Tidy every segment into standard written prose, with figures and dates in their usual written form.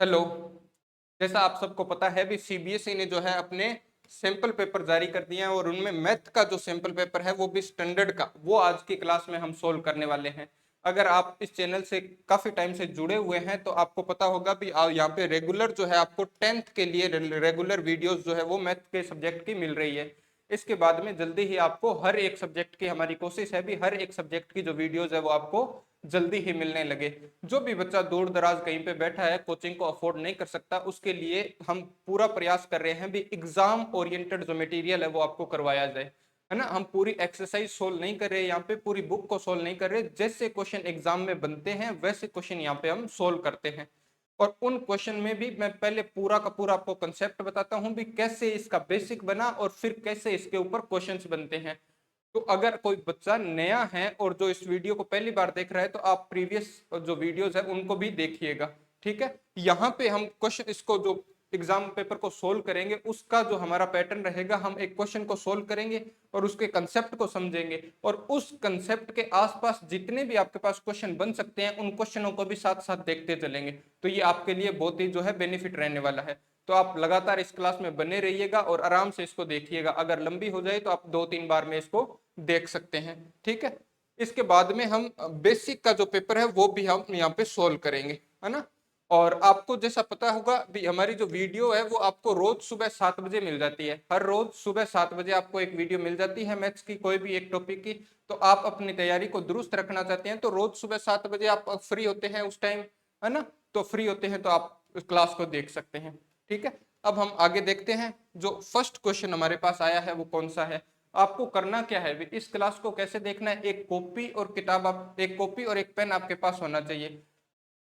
Hello. जैसा आप सबको पता है भी सीबीएसई ने जो है अपने सैंपल पेपर जारी कर दिए हैं और उनमें मैथ का जो सैंपल पेपर है वो भी स्टैंडर्ड का वो आज की क्लास में हम सोल्व करने वाले हैं। अगर आप इस चैनल से काफी टाइम से जुड़े हुए हैं तो आपको पता होगा भी यहाँ पे रेगुलर जो है आपको 10th के लिए रेगुलर वीडियोस जो है वो मैथ के सब्जेक्ट की मिल रही है। इसके बाद में जल्दी ही आपको हर एक सब्जेक्ट की हमारी कोशिश है भी हर एक सब्जेक्ट की जो वीडियोस है वो आपको जल्दी ही मिलने लगे। जो भी बच्चा दूर दराज कहीं पे बैठा है कोचिंग को अफोर्ड नहीं कर सकता उसके लिए हम पूरा प्रयास कर रहे हैं भी एग्जाम ओरिएंटेड जो मटेरियल है वो आपको करवाया जाए, है ना। हम पूरी एक्सरसाइज सोल्व नहीं कर रहे, यहाँ पे पूरी बुक को सोल्व नहीं कर रहे, जैसे क्वेश्चन एग्जाम में बनते हैं वैसे क्वेश्चन यहाँ पे हम सोल्व करते हैं। और उन क्वेश्चन में भी मैं पहले पूरा का पूरा आपको कंसेप्ट बताता हूँ भी कैसे इसका बेसिक बना और फिर कैसे इसके ऊपर क्वेश्चंस बनते हैं। तो अगर कोई बच्चा नया है और जो इस वीडियो को पहली बार देख रहा है तो आप प्रीवियस जो वीडियोस है उनको भी देखिएगा, ठीक है। यहाँ पे हम क्वेश्चन इसको जो एग्जाम पेपर को सोल्व करेंगे उसका जो हमारा पैटर्न रहेगा, हम एक क्वेश्चन को सोल्व करेंगे और उसके कंसेप्ट को समझेंगे और उस कंसेप्ट के आसपास जितने भी आपके पास क्वेश्चन बन सकते हैं उन क्वेश्चनों को भी साथ साथ देखते चलेंगे। तो ये आपके लिए बहुत ही जो है बेनिफिट रहने वाला है। तो आप लगातार इस क्लास में बने रहिएगा और आराम से इसको देखिएगा। अगर लंबी हो जाए तो आप 2-3 बार में इसको देख सकते हैं, ठीक है। इसके बाद में हम बेसिक का जो पेपर है वो भी हम यहाँ पे सोल्व करेंगे, है ना। और आपको जैसा पता होगा भी हमारी जो वीडियो है वो आपको रोज सुबह 7 बजे मिल जाती है। हर रोज सुबह 7 बजे आपको एक वीडियो मिल जाती है मैथ्स की, कोई भी एक टॉपिक की। तो आप अपनी तैयारी को दुरुस्त रखना चाहते हैं तो रोज सुबह 7 बजे आप फ्री होते हैं उस टाइम, है ना। तो फ्री होते हैं तो आप क्लास को देख सकते हैं, ठीक है। अब हम आगे देखते हैं जो फर्स्ट क्वेश्चन हमारे पास आया है वो कौन सा है। आपको करना क्या है, इस क्लास को कैसे देखना है, एक कॉपी और किताब, आप एक कॉपी और एक पेन आपके पास होना चाहिए।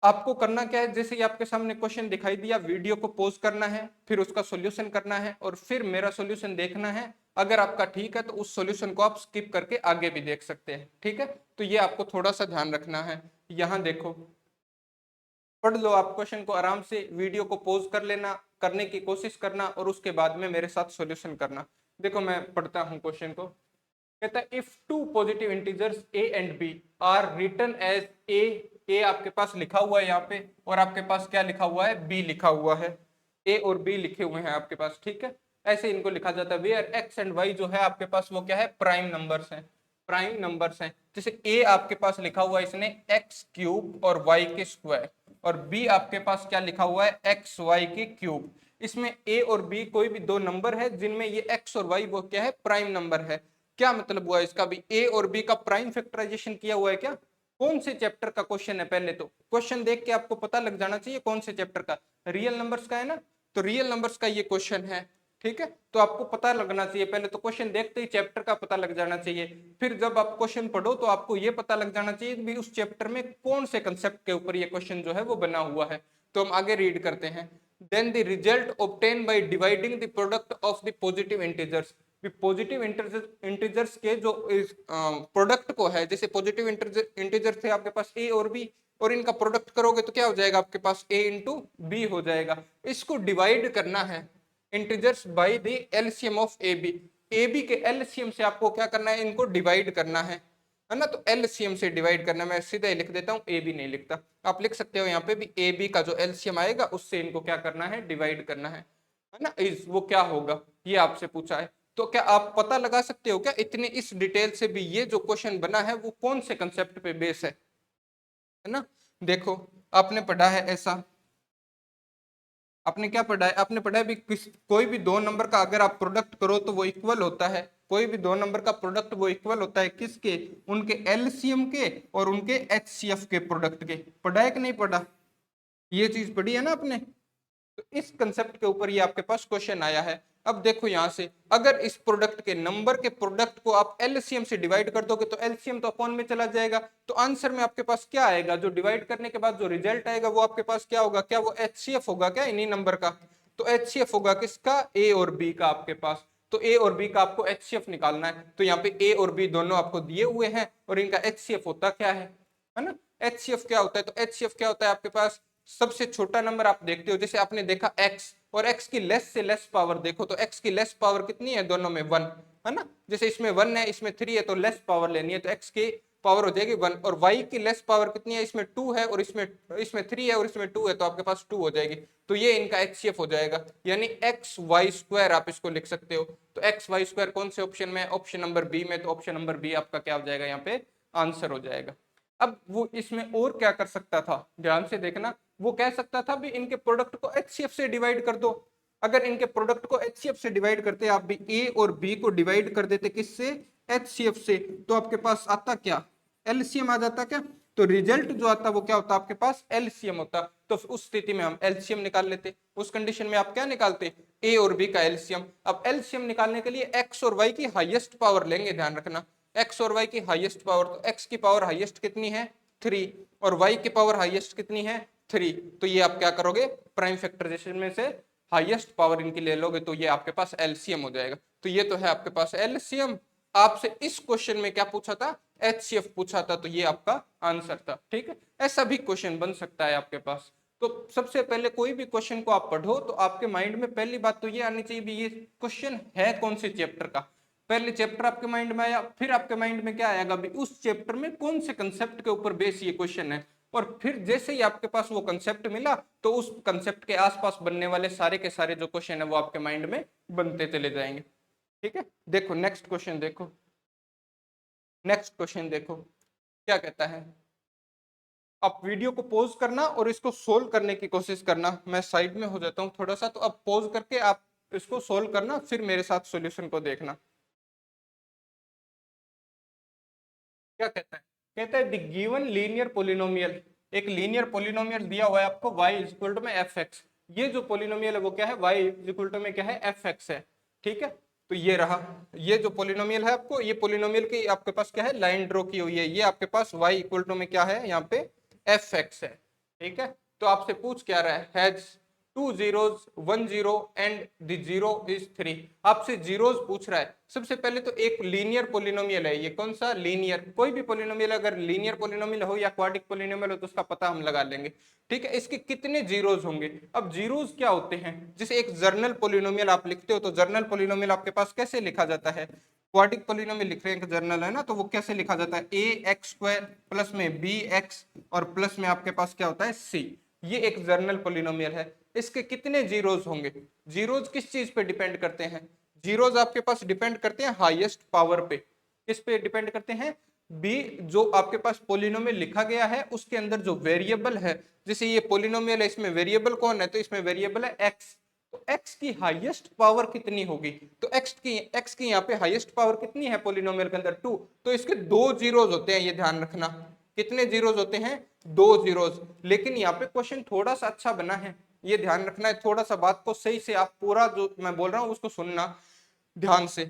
आपको करना क्या है, जैसे ही आपके सामने क्वेश्चन दिखाई दिया वीडियो को पॉज करना है, फिर उसका सॉल्यूशन करना है और फिर मेरा सॉल्यूशन देखना है। अगर आपका ठीक है तो उस सॉल्यूशन को आप स्किप करके आगे भी देख सकते हैं, ठीक है। तो ये आपको थोड़ा सा ध्यान रखना है। यहाँ देखो, पढ़ लो आप क्वेश्चन को आराम से, वीडियो को पॉज कर लेना, करने की कोशिश करना और उसके बाद में मेरे साथ सॉल्यूशन करना। देखो मैं पढ़ता हूँ क्वेश्चन को। कहता है if two positive integers a and b are written as a आपके पास लिखा हुआ है यहाँ पे और आपके पास क्या लिखा हुआ है, b लिखा हुआ है। a और b लिखे हुए हैं आपके पास, ठीक है। ऐसे इनको लिखा जाता है वेयर x एंड y जो है आपके पास वो क्या है, प्राइम नंबर्स हैं। प्राइम नंबर्स हैं, जैसे a आपके पास लिखा हुआ है इसने x क्यूब और y के स्क्वायर, और b आपके पास क्या लिखा हुआ है, एक्स वाई के क्यूब। इसमें a और b कोई भी दो नंबर है जिनमें ये x और y वो क्या है, प्राइम नंबर है। क्या मतलब हुआ इसका भी, a और b का प्राइम फैक्टराइजेशन किया हुआ है क्या। कौन से चैप्टर का क्वेश्चन है, पहले तो क्वेश्चन देख के आपको पता लग जाना चाहिए कौन से चैप्टर का, रियल नंबर्स का है ना। तो रियल नंबर्स का ये क्वेश्चन है, ठीक है। तो आपको पता लगना चाहिए, पहले तो क्वेश्चन देखते ही चैप्टर का पता लग जाना चाहिए। फिर जब आप क्वेश्चन पढ़ो तो आपको ये पता लग जाना चाहिए भी उस चैप्टर में कौन से कंसेप्ट के ऊपर ये क्वेश्चन जो है वो बना हुआ है। तो हम आगे रीड करते हैं। Then the result obtain by dividing the product of the positive integers. Positive integers के जो प्रोडक्ट को है, जैसे पॉजिटिव इंटीजर थे आपके पास ए और बी, और इनका प्रोडक्ट करोगे तो क्या हो जाएगा आपके पास a इंटू बी हो जाएगा। इसको डिवाइड करना है integers by the LCM of A B के एलसीएम से आपको क्या करना है, इनको डिवाइड करना है ना। तो एलसीएम से डिवाइड करना, मैं सीधा ही लिख देता हूँ, ए बी नहीं लिखता, आप लिख सकते हो यहाँ पे भी ए बी का जो एलसीएम आएगा उससे इनको क्या करना है, डिवाइड करना है ना। इस वो क्या होगा ये आपसे पूछा है। तो क्या आप पता लगा सकते हो क्या इतने इस डिटेल से भी ये जो क्वेश्चन बना है वो कौन से कंसेप्ट पे बेस है ना। देखो आपने पढ़ा है ऐसा, आपने क्या पढ़ा है, आपने पढ़ा है भी कोई भी दो नंबर का अगर आप प्रोडक्ट करो तो वो इक्वल होता है। कोई भी दो नंबर का प्रोडक्ट वो इक्वल होता है किसके, उनके एलसीएम के और उनके एचसीएफ के प्रोडक्ट के। पढ़ा है कि नहीं पढ़ा, ये चीज पढ़ी है ना आपने। तो इस कंसेप्ट के ऊपर ये आपके पास क्वेश्चन आया है। अब देखो यहां से, अगर इस प्रोडक्ट के नंबर के प्रोडक्ट को आप एलसीएम से डिवाइड कर दोगे तो एलसीएम तो अपॉन में चला जाएगा, तो आंसर में आपके पास क्या आएगा, जो डिवाइड करने के बाद जो रिजल्ट आएगा वो आपके पास क्या होगा, क्या वो एचसीएफ होगा क्या इन्हीं नंबर का। तो एचसीएफ होगा किसका, ए और बी का आपके पास। तो ए और बी का आपको एचसीएफ निकालना है, तो यहाँ पे ए और बी दोनों आपको दिए हुए हैं और इनका एचसीएफ होता क्या है ना। एचसीएफ क्या होता है, तो एचसीएफ क्या होता है आपके पास, सबसे छोटा नंबर आप देखते हो, जैसे आपने देखा x और x की लेस से लेस पावर देखो, तो x की लेस पावर कितनी है दोनों में 1, है ना। जैसे इसमें 1 है इसमें 3 है तो लेस पावर लेनी है, तो x के पावर हो जाएगी 1, और y की लेस पावर कितनी है, इसमें 2 है और इसमें 3 है और इसमें 2 है, तो आपके पास 2 हो जाएगी। तो ये इनका HCF हो जाएगा, यानी XY² आप इसको लिख सकते हो। तो XY² कौन से ऑप्शन में है, ऑप्शन नंबर बी में, तो ऑप्शन नंबर बी आपका क्या हो जाएगा, यहाँ पे आंसर हो जाएगा। अब वो इसमें और क्या कर सकता था, ध्यान से देखना, वो कह सकता था भी इनके प्रोडक्ट को HCF से डिवाइड कर दो। अगर इनके प्रोडक्ट को HCF से डिवाइड करते, आप भी A और B को डिवाइड कर देते किससे, HCF से, तो आपके पास आता क्या, LCM आ जाता क्या। तो रिजल्ट जो आता वो क्या होता, आपके पास LCM होता। तो उस स्थिति में हम LCM निकाल लेते। उस कंडीशन में आप क्या निकालते, A और B का LCM। अब LCM निकालने के लिए X और Y की हाईएस्ट पावर लेंगे, ध्यान रखना, X और Y की हाईएस्ट पावर, तो X की पावर हाईएस्ट कितनी है 3, और Y की पावर हाईएस्ट कितनी है 3। तो ये आप क्या करोगे, प्राइम फैक्टराइजेशन में से हाईएस्ट पावर इनकी ले लोगे, तो ये आपके पास LCM हो जाएगा। तो ये तो है आपके पास LCM। आपसे इस क्वेश्चन में क्या पूछा था, HCF पूछा था, तो ये आपका आंसर था। ठीक है, ऐसा भी क्वेश्चन बन सकता है आपके पास। तो सबसे पहले कोई भी क्वेश्चन को आप पढ़ो तो आपके माइंड में पहली बात तो ये आनी चाहिए भी ये क्वेश्चन है कौन से चैप्टर का। पहले चैप्टर आपके माइंड में आया, फिर आपके माइंड में क्या आएगा भी उस चैप्टर में कौन से कंसेप्ट के ऊपर बेस ये क्वेश्चन है, और फिर जैसे ही आपके पास वो कंसेप्ट मिला तो उस कंसेप्ट के आसपास बनने वाले सारे के सारे जो क्वेश्चन है वो आपके माइंड में बनते चले जाएंगे। ठीक है, देखो नेक्स्ट क्वेश्चन देखो, नेक्स्ट क्वेश्चन देखो क्या कहता है। आप वीडियो को पॉज करना और इसको सोल्व करने की कोशिश करना। मैं साइड में हो जाता हूँ थोड़ा सा, तो अब पॉज करके आप इसको सोल्व करना, फिर मेरे साथ सॉल्यूशन को देखना। क्या कहता है, कहता है द गिवन लीनियर पोलिनोमियल, एक लीनियर पोलिनोमियल दिया हुआ है आपको y इज इक्वल टू में fx। ये जो पोलिनोमियल है वो क्या है, y इज इक्वल टू में क्या है fx है। ठीक है, तो ये रहा, ये जो पोलिनोमियल है आपको, ये पोलिनोमियल की आपके पास क्या है, लाइन ड्रॉ की हुई है, ये आपके पास y इक्वल टू में क्या है, यहाँ पे fx है। ठीक है, तो आपसे पूछ क्या रहा है, has 2 zeros 1 0 and the 0 is 3। आपसे जीरोज पूछ रहा है। सबसे पहले तो एक लीनियर पोलिनोमियल है, ये कौन सा, लीनियर। कोई भी पोलिनोमियल अगर लीनियर पोलिनोमियल हो या क्वाड्रिक पोलिनोमियल हो तो उसका पता हम लगा लेंगे। ठीक है, इसके कितने जीरोज होंगे। अब जीरोज क्या होते हैं, जैसे एक जर्नल पोलिनोमियल आप लिखते हो तो जर्नल पोलिनोमियल आपके पास कैसे लिखा जाता है, क्वाड्रिक पोलिनोमियल लिख रहे हैं, जर्नल है ना, तो वो कैसे लिखा जाता है, ax² प्लस में bx और प्लस में आपके पास क्या होता है c। ये एक जर्नल पोलिनोमियल है। इसके कितने जीरोज होंगे, जीरोज किस चीज पे डिपेंड करते हैं, जीरोज आपके पास डिपेंड करते हैं हाईएस्ट पावर पे। किस पे डिपेंड करते हैं, बी जो आपके पास पोलिनोमियल लिखा गया है उसके अंदर जो वेरिएबल है, जैसे ये पोलिनोमियल है इसमें वेरिएबल कौन है, तो इसमें वेरिएबल है x। तो x की हाईएस्ट पावर कितनी होगी, तो x की यहाँ पे हाईएस्ट पावर कितनी है पोलिनोमियल के अंदर 2। तो इसके 2 जीरोज होते हैं, ये ध्यान रखना, कितने जीरोज होते हैं, 2 जीरोज। लेकिन यहाँ पे क्वेश्चन थोड़ा सा अच्छा बना है, ये ध्यान रखना है, थोड़ा सा बात को सही से आप पूरा जो मैं बोल रहा हूँ उसको सुनना ध्यान से।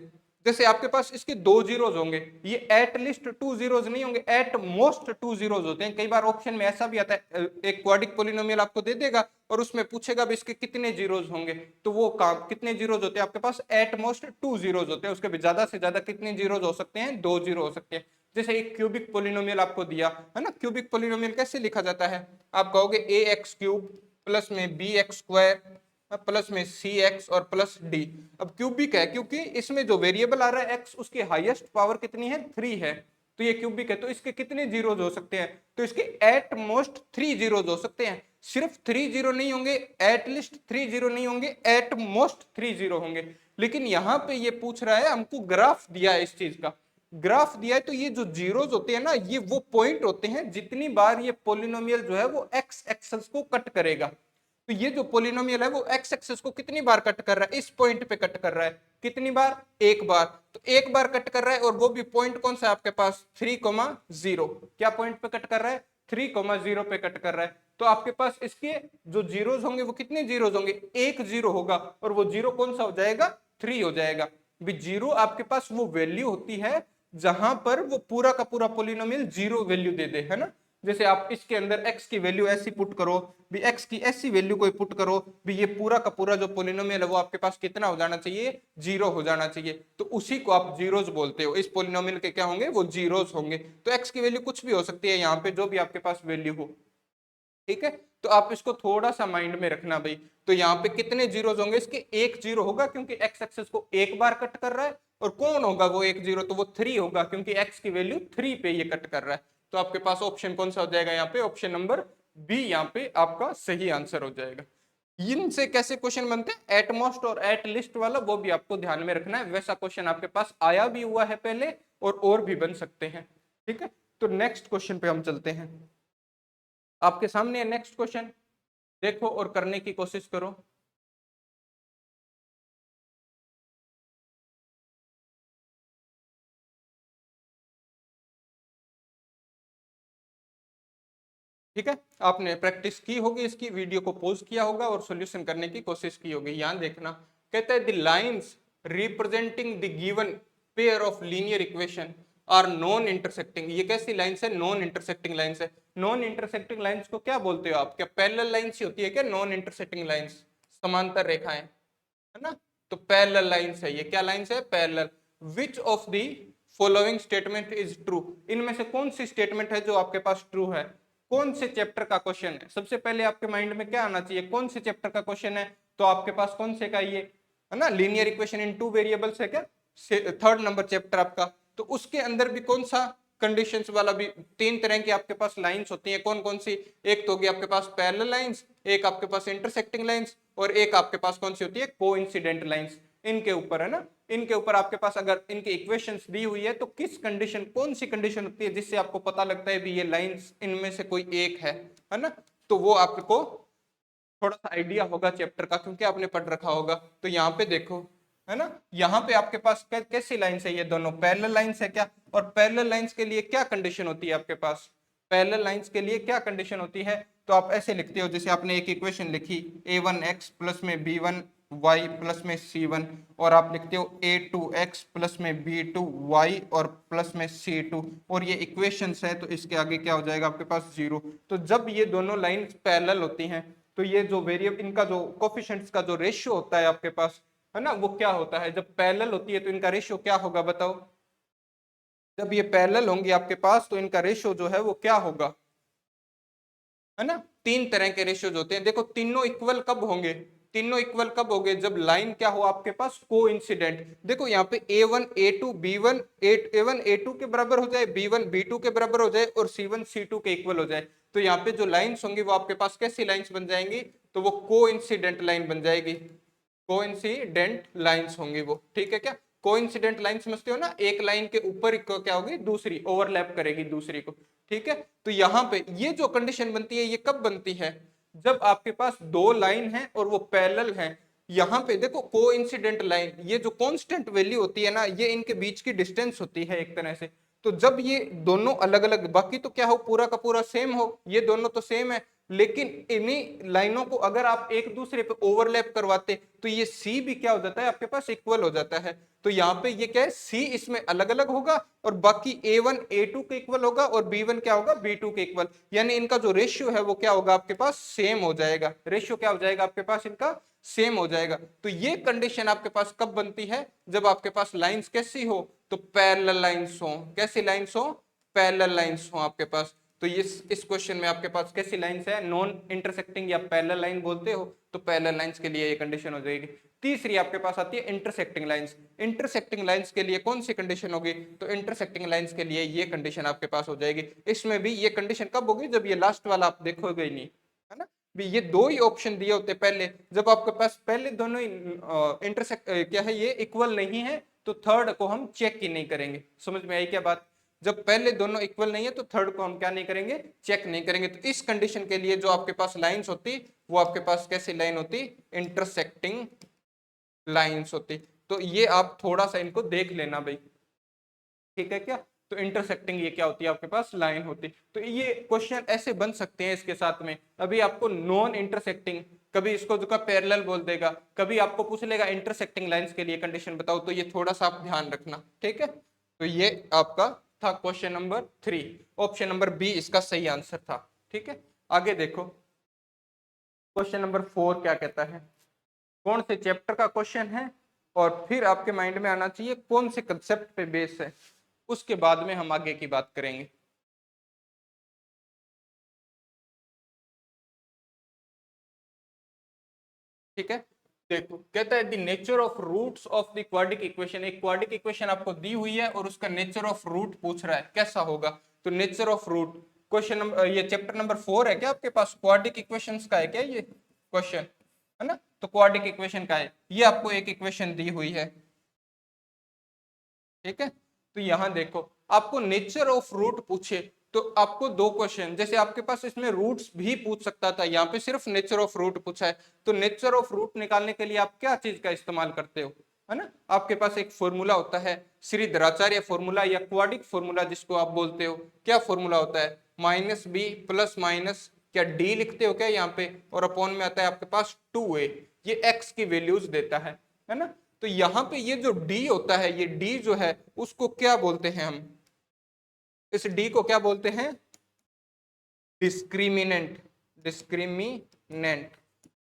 जैसे आपके पास इसके 2 जीरोज होंगे, ये एट लिस्ट 2 जीरोज नहीं होंगे, एट मोस्ट 2 जीरोज होते हैं। कई बार ऑप्शन में ऐसा भी आता है, एक क्वाड्रिक पोलिनोमियल आपको दे देगा और उसमें पूछेगा भी इसके कितने जीरोज होंगे, तो वो काम कितने जीरोज होते हैं आपके पास, एट मोस्ट 2 जीरोज होते हैं। उसके भी ज्यादा से ज्यादा कितने जीरोज हो सकते हैं, 2 जीरो हो सकते हैं। जैसे एक क्यूबिक पोलिनोमियल आपको दिया है ना, क्यूबिक पोलिनोमियल कैसे लिखा जाता है, आप कहोगे ax³ प्लस में bx² प्लस में cx और प्लस d। अब क्यूबिक है क्योंकि इसमें जो वेरिएबल आ रहा है x, उसकी हाईएस्ट पावर कितनी है, 3 है, तो ये क्यूबिक है। तो इसके कितने जीरोज हो सकते हैं, तो इसके एट मोस्ट 3 जीरोज हो सकते हैं। सिर्फ 3 जीरो नहीं होंगे, एट लिस्ट 3 जीरो नहीं होंगे, एट मोस्ट 3 जीरो होंगे। लेकिन यहाँ पे ये पूछ रहा है, हमको ग्राफ दिया है, इस चीज का ग्राफ दिया है, तो ये जो जीरोज होते हैं ना, ये वो पॉइंट होते हैं जितनी बार ये पोलिनोमियल जो है वो एक्स एक्सेस को कट करेगा। तो ये जो पोलिनोमियल है वो एक्स एक्सेस को कितनी बार कट कर रहा है, इस पॉइंट पे कट कर रहा है, कितनी बार, एक बार। तो एक बार कट कर रहा है, और वो भी पॉइंट कौन सा है आपके पास, 3,0। क्या पॉइंट पे कट कर रहा है, 3,0 पे कट कर रहा है। तो आपके पास इसके जो जीरोज होंगे वो कितने जीरोज होंगे, एक जीरो होगा, और वो जीरो कौन सा हो जाएगा, 3 हो जाएगा। भी जीरो आपके पास वो वैल्यू होती है जहां पर वो पूरा का पूरा पोलिनोमियल जीरो वैल्यू दे दे, है ना। जैसे आप इसके अंदर x की वैल्यू ऐसी पुट करो, भी x की ऐसी वैल्यू कोई पुट करो, भी ये पूरा का पूरा जो पोलिनोमियल है वो आपके पास कितना हो जाना चाहिए, जीरो हो जाना चाहिए। तो उसी को आप जीरोज बोलते हो, इस पोलिनोमियल के क्या होंगे, वो जीरोज होंगे। तो x की वैल्यू कुछ भी हो सकती है यहाँ पे, जो भी आपके पास वैल्यू हो। ठीक है, तो आप इसको थोड़ा सा माइंड में रखना भाई। तो यहाँ पे कितने जीरोज होंगे, इसके एक जीरो होगा क्योंकि एक्स एक्सेस को एक बार कट कर रहा है, और कौन होगा वो 1 0, तो वो 3 होगा, क्योंकि x की वैल्यू 3 पे ये कट कर रहा है। तो आपके पास ऑप्शन कौन सा हो जाएगा यहाँ पे, ऑप्शन नंबर बी यहाँ पे आपका सही आंसर हो जाएगा। इनसे कैसे क्वेश्चन बनते हैं, एट मोस्ट और एट लिस्ट वाला, वो भी आपको ध्यान में रखना है। वैसा क्वेश्चन आपके पास आया भी हुआ है पहले, और भी बन सकते हैं। ठीक है, तो नेक्स्ट क्वेश्चन पे हम चलते हैं। आपके सामने है नेक्स्ट क्वेश्चन, देखो और करने की कोशिश करो। ठीक है, आपने प्रैक्टिस की होगी, इसकी वीडियो को पॉज किया होगा और सॉल्यूशन करने की कोशिश की होगी। यहां देखना, कहता है the lines representing the given pair of linear equation are non intersecting. ये कैसी लाइंस है, नॉन इंटरसेक्टिंग लाइंस है। नॉन इंटरसेक्टिंग लाइंस को क्या बोलते हो आप, क्या पैरेलल लाइंस ही होती है क्या नॉन इंटरसेक्टिंग लाइंस, समांतर रेखाएं, है ना। तो पैरेलल लाइंस है ये, क्या लाइंस है, parallel. Which of the following statement is true, इनमें से कौन सी स्टेटमेंट है जो आपके पास ट्रू है। कौन से चैप्टर का क्वेश्चन है, सबसे पहले आपके माइंड में क्या आना चाहिए, कौन से चैप्टर का क्वेश्चन है। तो आपके पास कौन से का ये है ना, linear equation in two variables है क्या, थर्ड नंबर चैप्टर आपका। तो उसके अंदर भी कौन सा कंडीशंस वाला भी, तीन तरह की आपके पास लाइंस होती हैं, कौन कौन सी, एक तो होगी आपके पास पैरेलल लाइंस, एक आपके पास इंटरसेक्टिंग लाइंस, और एक आपके पास कौन सी होती है, कोइंसिडेंट लाइंस। इनके ऊपर है ना, इनके ऊपर आपके पास अगर इनकी इक्वेशंस दी हुई है, तो किस कंडीशन, कौन सी कंडीशन होती है जिससे आपको पता लगता है भी ये लाइंस इनमें से कोई एक है ना। तो वो आपको थोड़ा सा आइडिया होगा चैप्टर का, क्योंकि आपने पढ़ रखा होगा। तो यहाँ पे देखो, है ना, यहाँ पे आपके पास कैसी लाइंस है, ये दोनों पैरेलल लाइंस है क्या। और पैरेलल लाइंस के लिए क्या कंडीशन होती है आपके पास, पैरेलल लाइंस के लिए क्या कंडीशन होती है। तो आप ऐसे लिखते हो, जैसे आपने एक इक्वेशन लिखी a1x प्लस में b1 y प्लस में c1, और आप लिखते हो a2x प्लस में b2 y और प्लस में c2, और ये इक्वेशंस है, तो इसके आगे क्या हो जाएगा आपके पास 0। तो जब ये दोनों लाइंस पैरेलल होती हैं, तो ये जो वेरिएबल, इनका जो कोफिशिएंट्स का जो रेशियो होता है आपके पास, है ना, वो क्या होता है, जब पैरेलल होती है तो इनका रेशियो क्या होगा बताओ। जब ये पैरेलल होंगे आपके पास, तो इनका रेशियो जो है वो क्या होगा, है ना। तीन तरह के रेशियोज होते हैं, देखो तीनों इक्वल कब होंगे, तीनों इक्वल कब होंगे, जब लाइन क्या हो आपके पास, कोइंसिडेंट। देखो यहाँ पे a1 a2 b1 a1 a2 के बराबर हो जाए, b1 b2 के बराबर हो जाए, और c1 c2 के इक्वल हो जाए। तो यहाँ पे जो लाइंस होंगी वो आपके पास कैसी लाइंस बन जाएंगी, तो वो कोइंसिडेंट लाइन बन जाएगी, कोइंसिडेंट लाइंस होंगी वो। ठीक है क्या, कोइंसिडेंट लाइन समझते हो ना, एक लाइन के ऊपर क्या होगी, दूसरी ओवरलैप करेगी दूसरी को। ठीक है, तो यहाँ पे ये जो कंडीशन बनती है, ये कब बनती है, जब आपके पास दो लाइन है और वो पैरेलल है। यहाँ पे देखो कोइंसिडेंट लाइन, ये जो कांस्टेंट वैल्यू होती है ना, ये इनके बीच की डिस्टेंस होती है एक तरह से। तो जब ये दोनों अलग अलग, बाकी तो क्या हो, पूरा का पूरा सेम हो, ये दोनों तो सेम है, लेकिन इन्हीं लाइनों को अगर आप एक दूसरे पे ओवरलैप करवाते, तो ये सी भी क्या हो जाता है आपके पास, इक्वल हो जाता है। तो यहाँ पे ये क्या है, सी इसमें अलग अलग होगा, और बाकी a1 a2 के इक्वल होगा, और b1 क्या होगा, b2 के इक्वल। यानी इनका जो रेशियो है वो क्या होगा आपके पास, सेम हो जाएगा, रेशियो क्या हो जाएगा आपके पास, इनका सेम हो जाएगा। तो ये कंडीशन आपके पास कब बनती है, जब आपके पास लाइंस कैसी हो, तो पैरेलल लाइंस हो, कैसी लाइंस हो, पैरेलल लाइंस हो आपके पास। तो इस क्वेश्चन में आपके पास कैसी लाइंस है, नॉन इंटरसेक्टिंग या पैरेलल लाइन बोलते हो, तो पैरेलल लाइंस के लिए ये कंडीशन हो जाएगी। तीसरी आपके पास आती है इंटरसेक्टिंग लाइंस। इंटरसेक्टिंग लाइंस के लिए कौन सी कंडीशन होगी, तो इंटरसेक्टिंग लाइंस के लिए ये कंडीशन आपके पास हो जाएगी। इसमें भी ये कंडीशन कब होगी, जब ये लास्ट वाला आप देखोगे ही नहीं, है ना। भी ये दो ही ऑप्शन दिए होते पहले, जब आपके पास पहले दोनों ही इंटरसेक्ट क्या है, ये इक्वल नहीं है, तो थर्ड को हम चेक ही नहीं करेंगे। समझ में आई क्या बात, जब पहले दोनों इक्वल नहीं है तो थर्ड को हम क्या नहीं करेंगे, चेक नहीं करेंगे। तो इस कंडीशन के लिए जो आपके पास लाइंस होती, वो आपके पास कैसी लाइन होती, इंटरसेक्टिंग लाइंस होती। तो ये आप थोड़ा सा इनको देख लेना भाई, ठीक है क्या। तो इंटरसेक्टिंग ये क्या होती है आपके पास, लाइन होती। तो ये क्वेश्चन ऐसे बन सकते हैं इसके साथ में। अभी आपको नॉन इंटरसेक्टिंग, कभी इसको जो का पैरेलल बोल देगा, कभी आपको पूछ लेगा इंटरसेक्टिंग लाइंस के लिए कंडीशन बताओ, तो ये थोड़ा सा आप ध्यान रखना, ठीक है। तो ये आपका था question number 3, option number B इसका सही आंसर था। ठीक है, आगे देखो क्वेश्चन नंबर 4 क्या कहता है, कौन से चैप्टर का क्वेश्चन है, और फिर आपके माइंड में आना चाहिए कौन से कंसेप्ट पे बेस है, उसके बाद में हम आगे की बात करेंगे। ठीक है, देखो कहता है the nature of roots of the quadratic equation, एक क्वाड्रिक इक्वेशन आपको दी हुई है और उसका नेचर ऑफ रूट पूछ रहा है कैसा होगा। तो nature of root, question number, ये चैप्टर नंबर 4 है क्या आपके पास, क्वाड्रिक इक्वेशंस का है क्या ये क्वेश्चन, है ना। तो क्वाड्रिक इक्वेशन का है, ये आपको एक इक्वेशन दी हुई है, ठीक है। तो यहां देखो आपको नेचर ऑफ रूट पूछे तो आपको दो क्वेश्चन, जैसे आपके पास इसमें रूट्स भी पूछ सकता था, यहाँ पे सिर्फ नेचर ऑफ रूट पूछा है। तो नेचर ऑफ रूट निकालने के लिए आप क्या चीज का इस्तेमाल करते हो, है ना। आपके पास एक फॉर्मूला होता है श्रीधराचार्य फॉर्मूला या क्वाड्रिक फॉर्मूला जिसको आप बोलते हो। क्या फॉर्मूला होता है, माइनस बी प्लस माइनस, क्या डी लिखते हो क्या यहाँ पे, और अपॉन में आता है आपके पास 2a, ये x की वैल्यूज देता है ना। तो यहाँ पे ये जो d होता है, ये d जो है उसको क्या बोलते हैं हम, इस d को क्या बोलते हैं, डिस्क्रिमिनेंट। डिस्क्रिमिनेंट,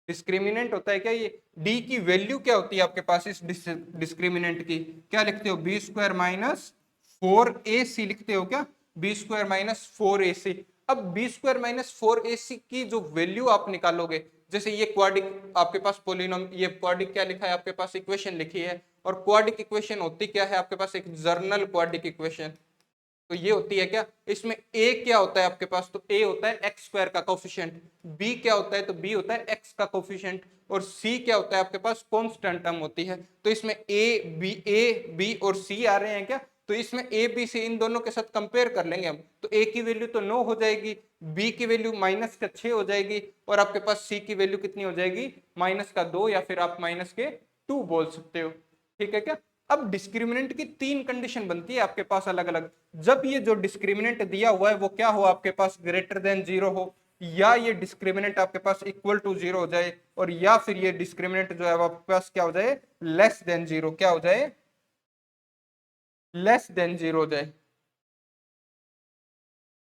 डिस्क्रिमिनेंट होता है क्या ये, d की वैल्यू क्या होती है आपके पास इस डिस्क्रिमिनेंट की, क्या लिखते हो, बी स्क्वायर माइनस 4ac लिखते हो क्या, बी स्क्वायर माइनस 4ac। अब बी स्क्वायर माइनस 4ac की जो वैल्यू आप निकालोगे, जैसे ये क्वाड्रिक आपके पास पोलिनोम, ये क्वाड्रिक क्या लिखा है आपके पास, इक्वेशन लिखी है, और क्वाड्रिक इक्वेशन होती क्या है आपके पास, एक जर्नल क्वाड्रिक इक्वेशन। तो ये होती है क्या, इसमें a क्या होता है आपके पास, तो a होता है एक्स स्क्वायर का कोफिशिएंट, b क्या होता है, तो b होता है x का कोफिशिएंट, और c क्या होता है आपके पास, कांस्टेंट टर्म होती है। तो इसमें a b और c आ रहे हैं क्या, तो इसमें a b c इन दोनों के साथ कंपेयर कर लेंगे हम। तो a की वैल्यू तो 9 हो जाएगी, b की वैल्यू माइनस का 6 हो जाएगी, और आपके पास c की वैल्यू कितनी हो जाएगी, माइनस का 2 या फिर आप माइनस के 2 बोल सकते हो, ठीक है क्या। अब डिस्क्रिमिनेंट की तीन कंडीशन बनती है आपके पास अलग अलग, जब ये जो डिस्क्रिमिनेंट दिया हुआ है वो क्या हो आपके पास, ग्रेटर देन 0 हो, या ये डिस्क्रिमिनेंट आपके पास इक्वल टू 0 हो जाए, और या फिर ये डिस्क्रिमिनेंट जो है आपके पास क्या हो जाए, लेस देन 0, क्या हो जाए, लेस देन 0 हो जाए,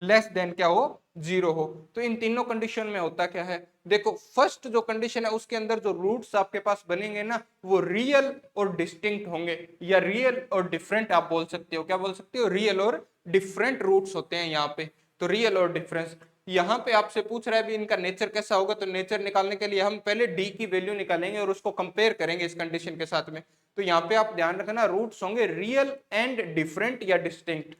लेस देन क्या हो, 0 हो। तो इन तीनों कंडीशन में होता क्या है, देखो फर्स्ट जो कंडीशन है उसके अंदर जो रूट्स आपके पास बनेंगे ना, वो रियल और डिस्टिंक्ट होंगे, या रियल और डिफरेंट आप बोल सकते हो, क्या बोल सकते हो, रियल और डिफरेंट रूट्स होते हैं यहाँ पे। तो रियल और डिफरेंस, यहाँ पे आपसे पूछ रहा है भी इनका नेचर कैसा होगा, तो नेचर निकालने के लिए हम पहले डी की वैल्यू निकालेंगे और उसको कंपेयर करेंगे इस कंडीशन के साथ में। तो यहाँ पे आप ध्यान रखना रूट्स होंगे रियल एंड डिफरेंट या डिस्टिंक्ट।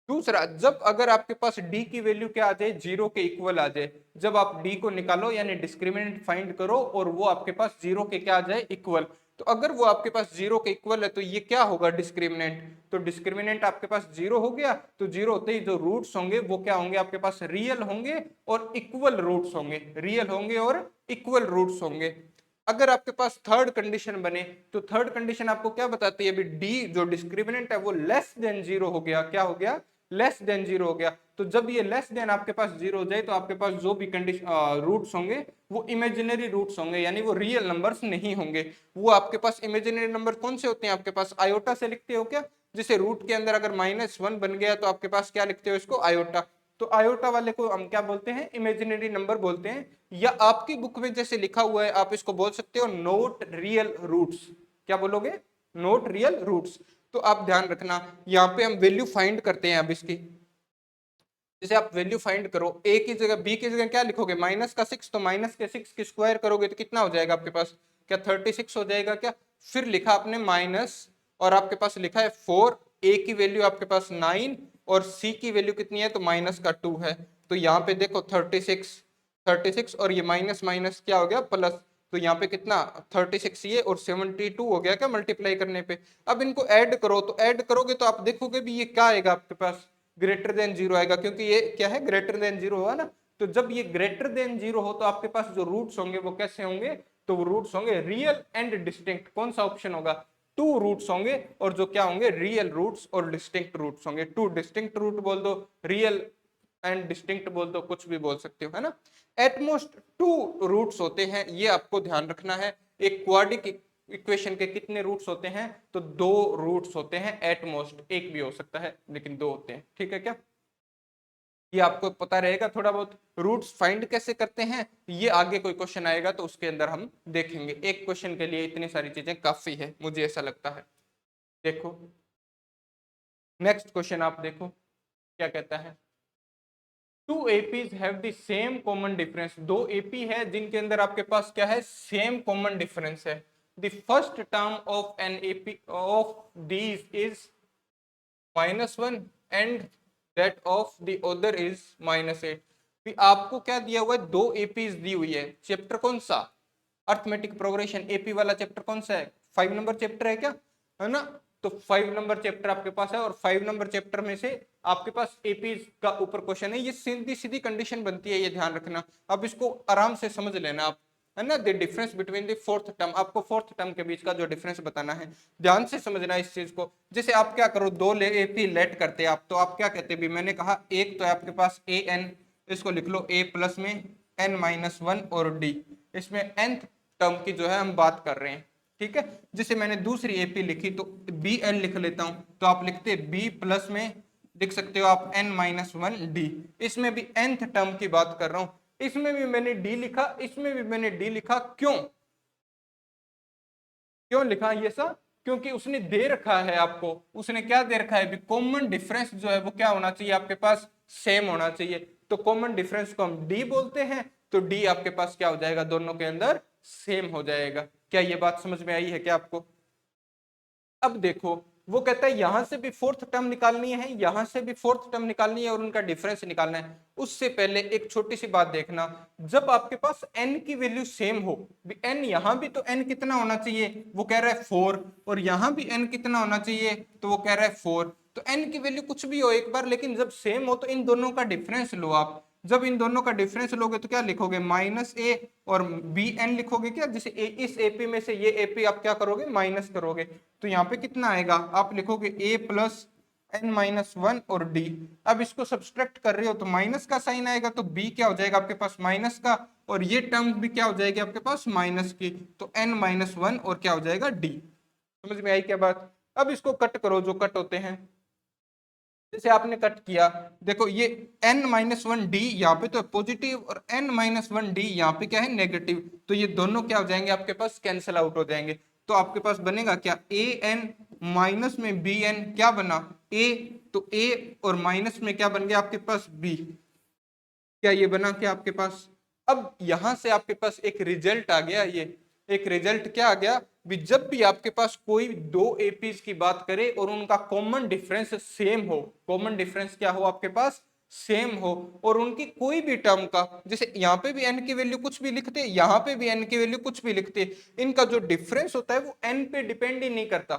दूसरा, जब अगर आपके पास d की वैल्यू क्या आ जाए, 0 के इक्वल आ जाए, जब आप d को निकालो यानी डिस्क्रिमिनेंट फाइंड करो और वो आपके पास 0 के क्या आ जाए, इक्वल, तो अगर वो आपके पास 0 के इक्वल है तो ये क्या होगा, डिस्क्रिमिनेंट। तो डिस्क्रिमिनेंट आपके पास 0 हो गया, तो 0 होते ही जो रूट्स होंगे वो क्या होंगे आपके पास, रियल होंगे और इक्वल रूट्स होंगे, रियल होंगे और इक्वल रूट्स होंगे। अगर आपके पास थर्ड कंडीशन बने, तो थर्ड कंडीशन आपको क्या बताती है, अभी डी जो डिस्क्रिमिनेंट है वो लेस देन 0 हो गया, क्या हो गया, लेस देन 0 हो गया। तो जब ये लेस देन आपके पास 0 हो जाए तो आपके पास जो भी कंडीशन रूट्स होंगे वो इमेजिनरी रूट्स होंगे, यानी वो रियल नंबर्स नहीं होंगे। वो आपके पास इमेजिनरी नंबर कौन से होते हैं आपके पास, आयोटा से लिखते हो क्या, जैसे रूट के अंदर अगर -1 बन गया तो आपके पास क्या लिखते हो इसको, आयोटा। तो आयोटा वाले को हम क्या बोलते हैं, इमेजिनरी नंबर बोलते हैं, या आपकी बुक में जैसे लिखा हुआ है आप इसको बोल सकते हो नोट रियल रूट्स। क्या बोलोगे, नोट रियल रूट्स। तो आप ध्यान रखना यहाँ पे हम वैल्यू फाइंड करते हैं अब इसकी, जैसे आप वैल्यू फाइंड करो, a की जगह b की जगह क्या लिखोगे, -6, तो -6 की स्क्वायर करोगे तो कितना हो जाएगा आपके पास, क्या 36 हो जाएगा क्या। फिर लिखा आपने माइनस, और आपके पास लिखा है 4, a की वैल्यू आपके पास 9 और c की वैल्यू कितनी है, तो -2 है। तो यहाँ पे देखो 36 और ये माइनस माइनस क्या हो गया, प्लस, तो यहाँ पे कितना 36 ये और 72 हो गया क्या मल्टीप्लाई करने पे। अब इनको ऐड करो, तो ऐड करोगे तो आप देखोगे भी ये क्या आएगा आपके पास, ग्रेटर देन 0 आएगा, क्योंकि ये क्या है, ग्रेटर देन 0 हुआ ना। तो जब ये ग्रेटर देन 0 हो तो आपके पास जो रूट्स होंगे वो कैसे होंगे, तो वो रूट्स होंगे रियल एंड डिस्टिंक्ट। कौन सा ऑप्शन होगा, 2 रूट्स होंगे, और जो क्या होंगे, रियल रूट्स और डिस्टिंक्ट रूट्स होंगे। 2 डिस्टिंक्ट रूट बोल दो, रियल एंड डिस्टिंक्ट बोल दो, कुछ भी बोल सकते हो, है ना। एटमोस्ट 2 रूट्स होते हैं, ये आपको ध्यान रखना है। एक क्वाड्रिक इक्वेशन के कितने रूट्स होते हैं, तो 2 रूट्स होते हैं एटमोस्ट, एक भी हो सकता है लेकिन 2 होते हैं, ठीक है क्या। ये आपको पता रहेगा थोड़ा बहुत। रूट्स फाइंड कैसे करते हैं ये आगे कोई क्वेश्चन आएगा तो उसके अंदर हम देखेंगे, एक क्वेश्चन के लिए इतनी सारी चीजें काफी है, मुझे ऐसा लगता है। देखो नेक्स्ट क्वेश्चन आप देखो क्या कहता है, 2 APs have the same common difference, 2 AP है जिनके अंदर आपके पास क्या है, सेम कॉमन डिफरेंस है। The first term of an AP of these is -1 and that of the other is -8। भी आपको क्या दिया हुआ है, 2 एपीज दी हुई है। चैप्टर कौन सा? Arithmetic progression. एपी वाला चैप्टर कौन सा है? 5 नंबर चैप्टर है क्या, है ना? तो 5 नंबर चैप्टर आपके पास है और 5 नंबर चैप्टर में से आपके पास एपी का ऊपर क्वेश्चन है। ये सीधी सीधी कंडीशन बनती है, ये ध्यान रखना। अब इसको आराम से समझ लेना आप, है ना। The difference between the fourth term, आपको फोर्थ टर्म के बीच का जो डिफरेंस बताना है, ध्यान से समझना इस चीज को। जैसे आप क्या करो, 2 एपी लेट करते आप, तो आप क्या कहते भी, मैंने कहा एक तो है आपके पास ए एन, इसको लिख लो ए प्लस में n-1 और डी, इसमें nth टर्म की जो है हम बात कर रहे हैं, ठीक है। जैसे मैंने दूसरी एपी लिखी तो बी एल लिख लेता हूं, तो आप लिखते बी प्लस में लिख सकते हो आप n-1 डी, इसमें भी nth टर्म की बात कर रहा हूं। इसमें भी मैंने डी लिखा, इसमें भी मैंने डी लिखा, क्यों क्यों लिखा ये सब? क्योंकि उसने दे रखा है आपको, उसने क्या दे रखा है, कॉमन डिफरेंस जो है वो क्या होना चाहिए आपके पास, सेम होना चाहिए। तो कॉमन डिफरेंस को हम डी बोलते हैं, तो डी आपके पास क्या हो जाएगा, दोनों के अंदर सेम हो जाएगा। क्या ये बात समझ में आई है क्या आपको? अब देखो, वो कहता है यहां से भी फोर्थ टर्म निकालनी है, यहां से भी फोर्थ टर्म निकालनी है और उनका डिफरेंस निकालना है। उससे पहले एक छोटी सी बात देखना, जब आपके पास n की वैल्यू सेम हो, n यहां भी तो n कितना होना चाहिए, वो कह रहा है 4, और यहां भी n कितना होना चाहिए, तो वो कह रहा है 4। तो n की वैल्यू कुछ भी हो एक बार, लेकिन जब सेम हो तो इन दोनों का डिफरेंस लो आप। जब इन दोनों का डिफरेंस लोगे तो क्या लिखोगे, -a और bn लिखोगे क्या, जैसे इस एपी में से ये एपी आप क्या करोगे, माइनस करोगे, तो यहाँ पे कितना आएगा, आप लिखोगे a प्लस n-1 और d। अब इसको सब्सट्रैक्ट कर रहे हो तो माइनस का साइन आएगा, तो b क्या हो जाएगा आपके पास, माइनस का, और ये टर्म भी क्या हो जाएगी आपके पास, माइनस की, तो n-1 और क्या हो जाएगा, d। समझ में आई क्या बात? अब इसको कट करो, जो कट होते हैं, जैसे आपने कट किया, देखो ये n-1d यहाँ पे तो पॉजिटिव और n-1d यहाँ पे क्या है, नेगेटिव, तो ये दोनों क्या हो जाएंगे आपके पास, कैंसिल आउट हो जाएंगे। तो आपके पास बनेगा क्या, a n माइनस में b n क्या बना, a, तो a और माइनस में क्या बन गया आपके पास, b, क्या ये बना क्या आपके पास? अब यहां से आपके पास एक रिजल्ट आ गया, ये एक रिजल्ट क्या आ गया भी, जब भी आपके पास कोई 2 एपीज की बात करे और उनका कॉमन डिफरेंस सेम हो, कॉमन डिफरेंस क्या हो आपके पास, सेम हो, और उनकी कोई भी टर्म का, जैसे यहाँ पे भी n की वैल्यू कुछ भी लिखते, यहाँ पे भी n की वैल्यू कुछ भी लिखते, इनका जो डिफरेंस होता है वो n पे डिपेंड ही नहीं करता,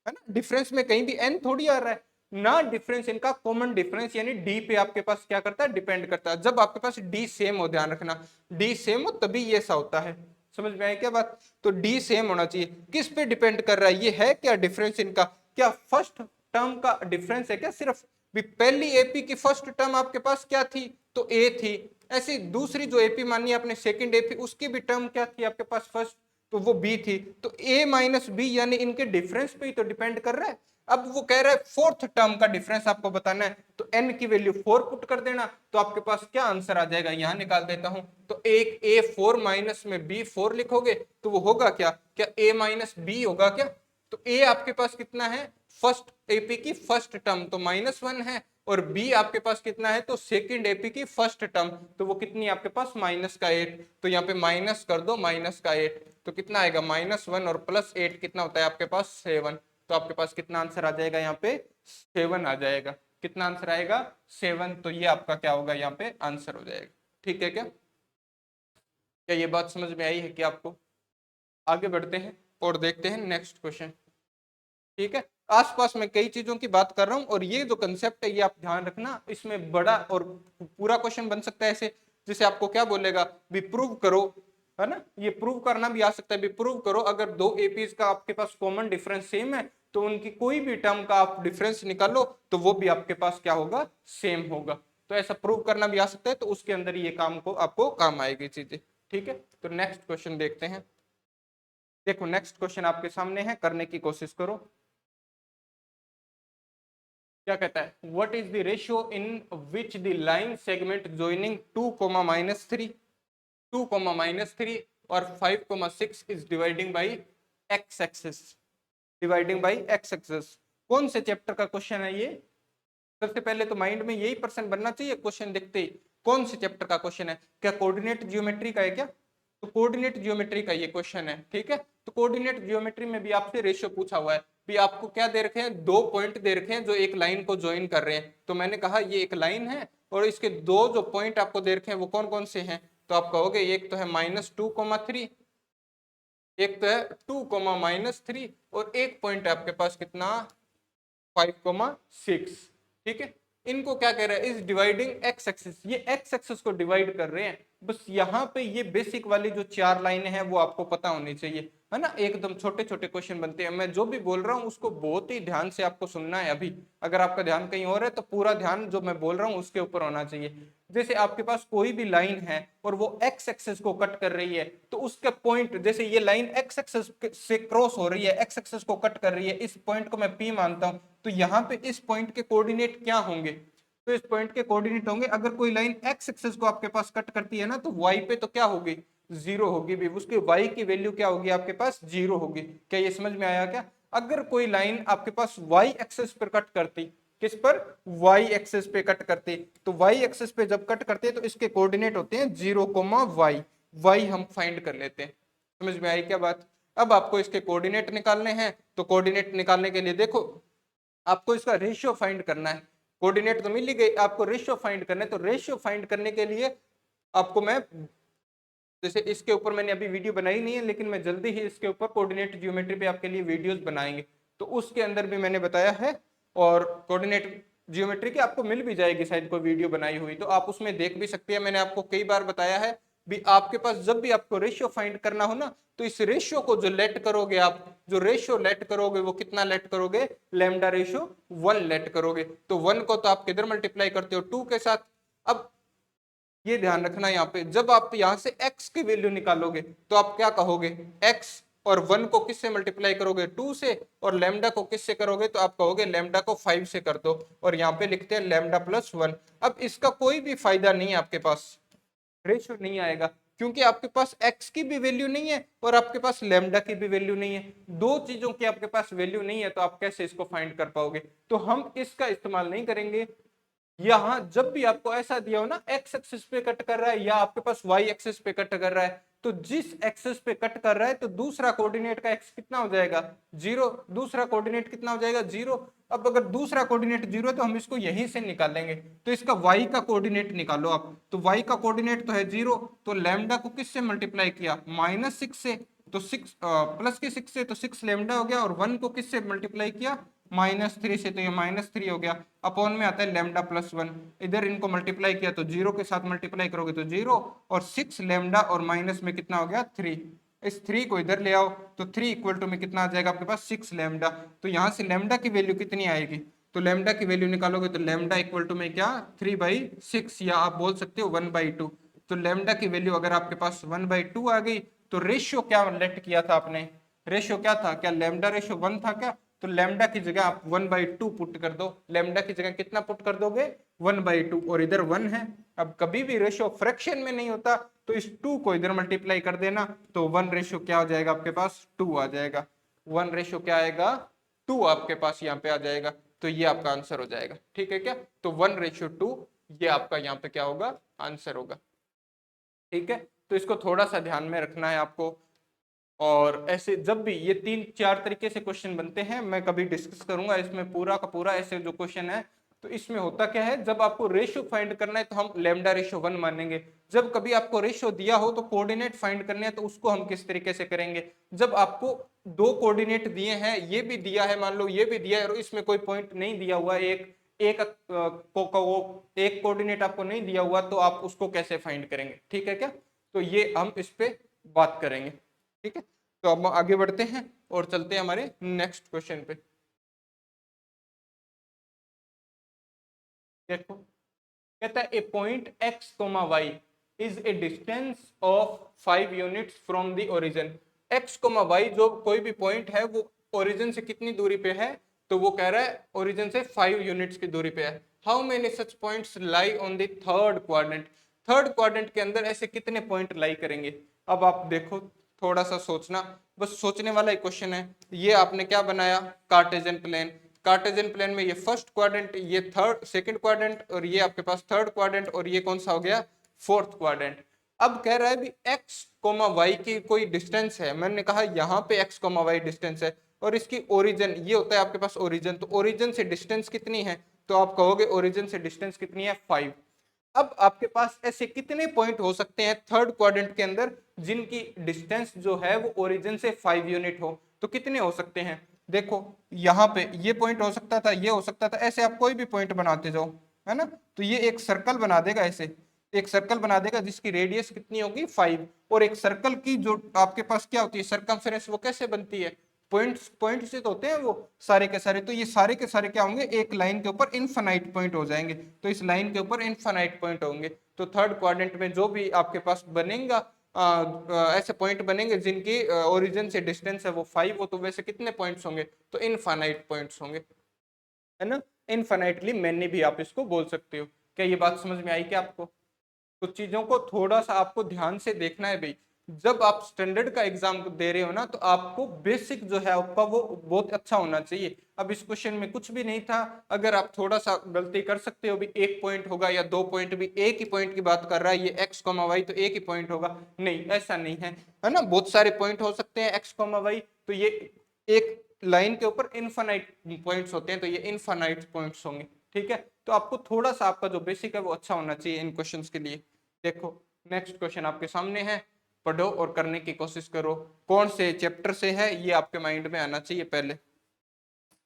है ना। डिफरेंस में कहीं भी n थोड़ी आ रहा है ना, डिफरेंस इनका कॉमन डिफरेंस यानी डी पे आपके पास क्या करता है, डिपेंड करता है। जब आपके पास डी सेम हो, ध्यान रखना, डी सेम हो तभी ये ऐसा होता है। समझ में आए क्या बात? तो डी सेम होना चाहिए। किस पे डिपेंड कर रहा है, ये है क्या डिफरेंस इनका, क्या फर्स्ट टर्म का डिफरेंस है क्या सिर्फ, भी पहली एपी की फर्स्ट टर्म आपके पास क्या थी, तो ए थी, ऐसी दूसरी जो एपी मानी आपने सेकंड एपी, उसकी भी टर्म क्या थी आपके पास फर्स्ट, तो वो बी थी, तो ए माइनस बी यानी इनके डिफरेंस पे ही तो डिपेंड कर रहा है। अब वो कह रहा है फोर्थ टर्म का डिफरेंस आपको बताना है, तो n की वैल्यू 4 पुट कर देना, तो आपके पास क्या आंसर आ जाएगा, यहां निकाल देता हूं, तो एक a4 माइनस में b4 लिखोगे तो वो होगा क्या, क्या a माइनस बी होगा क्या? तो a आपके पास कितना है, फर्स्ट एपी की फर्स्ट टर्म तो -1 है, और b आपके पास कितना है, तो सेकंड एपी की फर्स्ट टर्म, तो वो कितनी आपके पास, -8। तो यहाँ पे माइनस कर दो, -8, तो कितना आएगा, -1 और +8 कितना होता है आपके पास, 7। तो आपके पास कितना आंसर आ जाएगा, यहाँ पे 7 आ जाएगा। कितना आंसर आएगा, 7। तो ये आपका क्या होगा, यहाँ पे आंसर हो जाएगा। ठीक है क्या? क्या ये बात समझ में आई है कि आपको? आगे बढ़ते हैं और देखते हैं नेक्स्ट क्वेश्चन। ठीक है, आसपास में कई चीजों की बात कर रहा हूं, और ये जो कंसेप्ट है ये आप ध्यान रखना, इसमें बड़ा और पूरा क्वेश्चन बन सकता है ऐसे, जैसे आपको क्या बोलेगा भी, प्रूव करो, है ना, ये प्रूव करना भी आ सकता है भी, प्रूव करो अगर 2 एपीज का आपके पास कॉमन डिफरेंस सेम है, तो उनकी कोई भी टर्म का आप डिफरेंस निकालो तो वो भी आपके पास क्या होगा, सेम होगा। तो ऐसा प्रूव करना भी आ सकता है, तो उसके अंदर ये काम को आपको काम आएगी चीजें। ठीक है, तो नेक्स्ट क्वेश्चन देखते हैं। देखो नेक्स्ट क्वेश्चन आपके सामने है, करने की कोशिश करो। क्या कहता है, what is the ratio in which the line segment joining 2, -3 और 5, 6 is dividing by x axis, dividing by x axis. कौन से चैप्टर का क्वेश्चन है ये? सबसे पहले तो माइंड में यही पर्सन बनना चाहिए क्वेश्चन देखते ही, कौन से चैप्टर का क्वेश्चन है, क्या कोऑर्डिनेट ज्योमेट्री का है क्या? तो कोऑर्डिनेट जियोमेट्री का ये क्वेश्चन है, ठीक है। तो कोऑर्डिनेट जियोमेट्री में भी आपसे रेशियो पूछा हुआ है, भी आपको क्या दे रखे हैं, दो पॉइंट दे रखे हैं जो एक लाइन को ज्वाइन कर रहे हैं। तो मैंने कहा ये एक लाइन है और इसके दो जो पॉइंट आपको दे रखे हैं वो कौन कौन से हैं, तो आप कहोगे एक तो है -2,3, एक तो है 2,-3 और एक पॉइंट है आपके पास कितना 5,6, ठीक है। इनको क्या कह रहा है, इज डिवाइडिंग एक्स एक्सिस, ये एक्स एक्सिस को डिवाइड कर रहे हैं। बस यहाँ पे ये बेसिक वाली जो चार लाइनें हैं वो आपको पता होनी चाहिए, है ना। एकदम छोटे छोटे क्वेश्चन बनते हैं, मैं जो भी बोल रहा हूँ उसको बहुत ही ध्यान से आपको सुनना है। अभी अगर आपका ध्यान कहीं और है तो पूरा ध्यान जो मैं बोल रहा हूँ उसके ऊपर होना चाहिए। जैसे आपके पास कोई भी लाइन है और वो एक्स एक्सिस को कट कर रही है, तो उसके पॉइंट, जैसे ये लाइन एक्स एक्सिस से क्रॉस हो रही है, एक्स एक्सिस को कट कर रही है, इस पॉइंट को मैं पी मानता हूं, तो यहाँ पे इस पॉइंट के कोऑर्डिनेट क्या होंगे, तो इस पॉइंट के कोऑर्डिनेट होंगे, अगर कोई लाइन एक्स एक्सिस को आपके पास कट करती है ना, तो वाई पे तो क्या होगी, जीरो होगी भी, उसके वाई की वैल्यू क्या होगी आपके पास, जीरो होगी। क्या ये समझ में आया क्या। अगर कोई लाइन आपके पास वाई एक्सिस पर कट करती, किस पर, वाई एक्सिस पे कट करते, तो वाई एक्सिस पे जब कट करते हैं तो इसके कोऑर्डिनेट होते हैं 0,y, वाई हम फाइंड कर लेते हैं। समझ में आई क्या बात। अब आपको इसके कोऑर्डिनेट निकालने हैं, तो कोऑर्डिनेट निकालने के लिए देखो आपको इसका रेशियो फाइंड करना है। कोऑर्डिनेट तो मिल ही गई, आपको रेशियो फाइंड करना है। तो रेशियो फाइंड करने के लिए आपको मैं, जैसे इसके ऊपर मैंने अभी वीडियो बनाई नहीं है, लेकिन मैं जल्दी ही इसके ऊपर कोऑर्डिनेट जियोमेट्री पे आपके लिए वीडियोस बनाएंगे, तो उसके अंदर भी मैंने बताया है। और कोऑर्डिनेट जियोमेट्री की आपको मिल भी जाएगी शायद कोई वीडियो बनाई हुई, तो आप उसमें देख भी सकते हैं। मैंने आपको कई बार बताया है भी, आपके पास जब भी आपको रेशियो फाइंड करना हो ना, तो इस रेशियो को जो लेट करोगे, आप जो रेशियो लेट करोगे वो कितना लेट करोगे, लैम्डा रेशियो 1 लेट करोगे। तो 1 को तो आप किधर मल्टीप्लाई करते हो, 2 के साथ। अब ये ध्यान रखना, यहाँ पे जब आप यहाँ से x की वैल्यू निकालोगे तो आप क्या कहोगे, x और 1 को किससे मल्टीप्लाई करोगे, 2 से, और लैम्डा को किससे करोगे, तो आप कहोगे लैम्डा को 5 से कर दो, और यहाँ पे लिखते हैं लैम्डा प्लस 1। अब इसका कोई भी फायदा नहीं है, आपके पास रेशियो नहीं आएगा, क्योंकि आपके पास x की भी वैल्यू नहीं है और आपके पास लैम्डा की भी वैल्यू नहीं है। दो चीजों की आपके पास वैल्यू नहीं है, तो आप कैसे इसको फाइंड कर पाओगे। तो हम इसका इस्तेमाल नहीं करेंगे। यहां जब भी आपको ऐसा दिया हो ना, एक्स एक्सिस पे कट कर रहा है या आपके पास वाई एक्सिस पे कट कर रहा है, तो जिस एक्सिस पे कट कर रहा है तो दूसरा कोऑर्डिनेट का एक्स कितना हो जाएगा, जीरो, दूसरा कोऑर्डिनेट कितना हो जाएगा, जीरो। अब अगर दूसरा कोऑर्डिनेट जीरो है तो हम इसको यहीं से निकालेंगे, तो इसका वाई का कोऑर्डिनेट निकालो आप, तो वाई का कोऑर्डिनेट तो है जीरो, तो लैम्डा को किससे मल्टीप्लाई किया, -6 से, तो 6 प्लस के 6 से, तो 6 लैम्डा हो गया, और 1 को किससे मल्टीप्लाई किया, -3 से, तो ये -3 हो गया, अपॉन में आता है लैम्डा प्लस 1, इधर इनको मल्टीप्लाई किया तो जीरो के साथ मल्टीप्लाई करोगे तो जीरो, और 6 लैम्डा और माइनस में कितना हो गया 3, इस 3 को इधर ले आओ, तो 3 इक्वल टू में कितना आ जाएगा आपके पास 6 लैम्डा। तो यहाँ से लैम्डा की वैल्यू कितनी आएगी, तो लैम्डा की वैल्यू निकालोगे तो लैम्डा इक्वल टू में क्या 3/6, या आप बोल सकते हो 1/2। तो लैम्डा की वैल्यू अगर आपके पास 1/2 आ गई, तो रेशियो क्या लेट किया था आपने, रेशियो क्या था, क्या लैम्डा रेशियो 1 था क्या, तो लैम्डा की जगह आप 1/2 पुट कर दो, लैम्डा की जगह कितना पुट कर दोगे 1/2, और इधर 1 है। अब कभी भी रेशियो फ्रैक्शन में नहीं होता, तो इस 2 को इधर मल्टीप्लाई कर देना, तो 1 रेशियो क्या हो जाएगा आपके पास 2 आ जाएगा, 1 रेशियो क्या आएगा 2 आपके पास यहाँ पे आ जाएगा। तो ये आपका आंसर हो जाएगा, ठीक है क्या, तो 1/2 ये आपका यहाँ पे क्या होगा, आंसर होगा, ठीक है। तो इसको थोड़ा सा ध्यान में रखना है आपको। और ऐसे जब भी ये 3-4 तरीके से क्वेश्चन बनते हैं, मैं कभी डिस्कस करूंगा इसमें पूरा का पूरा ऐसे जो क्वेश्चन है। तो इसमें होता क्या है, जब आपको रेशियो फाइंड करना है तो हम लैम्डा रेशियो 1 मानेंगे। जब कभी आपको रेशियो दिया हो तो कोऑर्डिनेट फाइंड करने हैं, तो उसको हम किस तरीके से करेंगे, जब आपको दो कोऑर्डिनेट दिए हैं, ये भी दिया है, मान लो ये भी दिया है, और इसमें कोई पॉइंट नहीं दिया हुआ, एक एक एक कोऑर्डिनेट आपको नहीं दिया हुआ, तो आप उसको कैसे फाइंड करेंगे, ठीक है क्या। तो ये हम इस पे बात करेंगे, ठीक है। तो अब आगे बढ़ते हैं और चलते हैं हमारे नेक्स्ट क्वेश्चन पे। देखो कहता है a point x, y is a distance of 5 units from the origin. x, y जो कोई भी पॉइंट है वो ओरिजिन से कितनी दूरी पे है, तो वो कह रहा है ओरिजिन से 5 यूनिट्स की दूरी पे है। How many such points lie on the third quadrant, third quadrant के अंदर ऐसे कितने पॉइंट लाई करेंगे। अब आप देखो, थोड़ा सा सोचना, बस सोचने वाला ही क्वेश्चन है। ये आपने क्या बनाया, कार्टेशियन प्लेन, कार्टेशियन प्लेन में ये फर्स्ट क्वाड्रेंट, ये थर्ड सेकंड क्वाड्रेंट, और ये आपके पास थर्ड क्वाड्रेंट, और ये कौन सा हो गया फोर्थ क्वाड्रेंट। अब कह रहा है भी x कोमा वाई की कोई डिस्टेंस है, मैंने कहा यहाँ पे x कोमा वाई डिस्टेंस है और इसकी ओरिजिन ये होता है आपके पास ओरिजिन, तो ओरिजिन से डिस्टेंस कितनी है, तो आप कहोगे ओरिजिन से डिस्टेंस कितनी है 5। अब आपके पास ऐसे कितने पॉइंट हो सकते हैं थर्ड क्वाड्रेंट के अंदर जिनकी डिस्टेंस जो है वो ओरिजिन से 5 यूनिट हो, तो कितने हो सकते हैं, देखो यहाँ पे ये पॉइंट हो सकता था, ये हो सकता था, ऐसे आप कोई भी पॉइंट बनाते जाओ, है ना। तो ये एक सर्कल बना देगा, ऐसे एक सर्कल बना देगा जिसकी रेडियस कितनी होगी 5, और एक सर्कल की जो आपके पास क्या होती है सर्कमफेरेंस, वो कैसे बनती है, पॉइंट्स, पॉइंट से तो होते हैं वो सारे के सारे, तो ये सारे के सारे क्या होंगे एक लाइन के ऊपर इनफाइनाइट पॉइंट हो जाएंगे, तो इस लाइन के ऊपर इनफाइनाइट पॉइंट होंगे। तो थर्ड क्वाड्रेंट में जो भी आपके पास बनेगा ऐसे पॉइंट बनेंगे जिनकी ओरिजिन से डिस्टेंस है वो 5 हो, तो वैसे कितने पॉइंट्स होंगे, तो इनफाइनाइट पॉइंट्स होंगे, है ना। इनफाइनाइटली मैनी भी आप इसको बोल सकते हो। क्या ये बात समझ में आई क्या आपको। कुछ चीजों को थोड़ा सा आपको ध्यान से देखना है भाई, जब आप स्टैंडर्ड का एग्जाम दे रहे हो ना तो आपको बेसिक जो है आपका वो बहुत अच्छा होना चाहिए। अब इस क्वेश्चन में कुछ भी नहीं था, अगर आप थोड़ा सा गलती कर सकते हो भी एक पॉइंट होगा या 2 पॉइंट, भी एक ही पॉइंट की बात कर रहा है ये एक्स कॉमा वाई, तो एक ही पॉइंट होगा, नहीं ऐसा नहीं है ना, बहुत सारे पॉइंट हो सकते हैं एक्स कॉमा वाई, तो ये एक लाइन के ऊपर इनफाइनाइट पॉइंट्स होते हैं, तो ये इनफाइनाइट पॉइंट्स होंगे, ठीक है। तो आपको थोड़ा सा आपका जो बेसिक है वो अच्छा होना चाहिए इन क्वेश्चंस के लिए। देखो नेक्स्ट क्वेश्चन आपके सामने है, पढ़ो और करने की कोशिश करो। कौन से चैप्टर से है ये आपके माइंड में आना चाहिए, पहले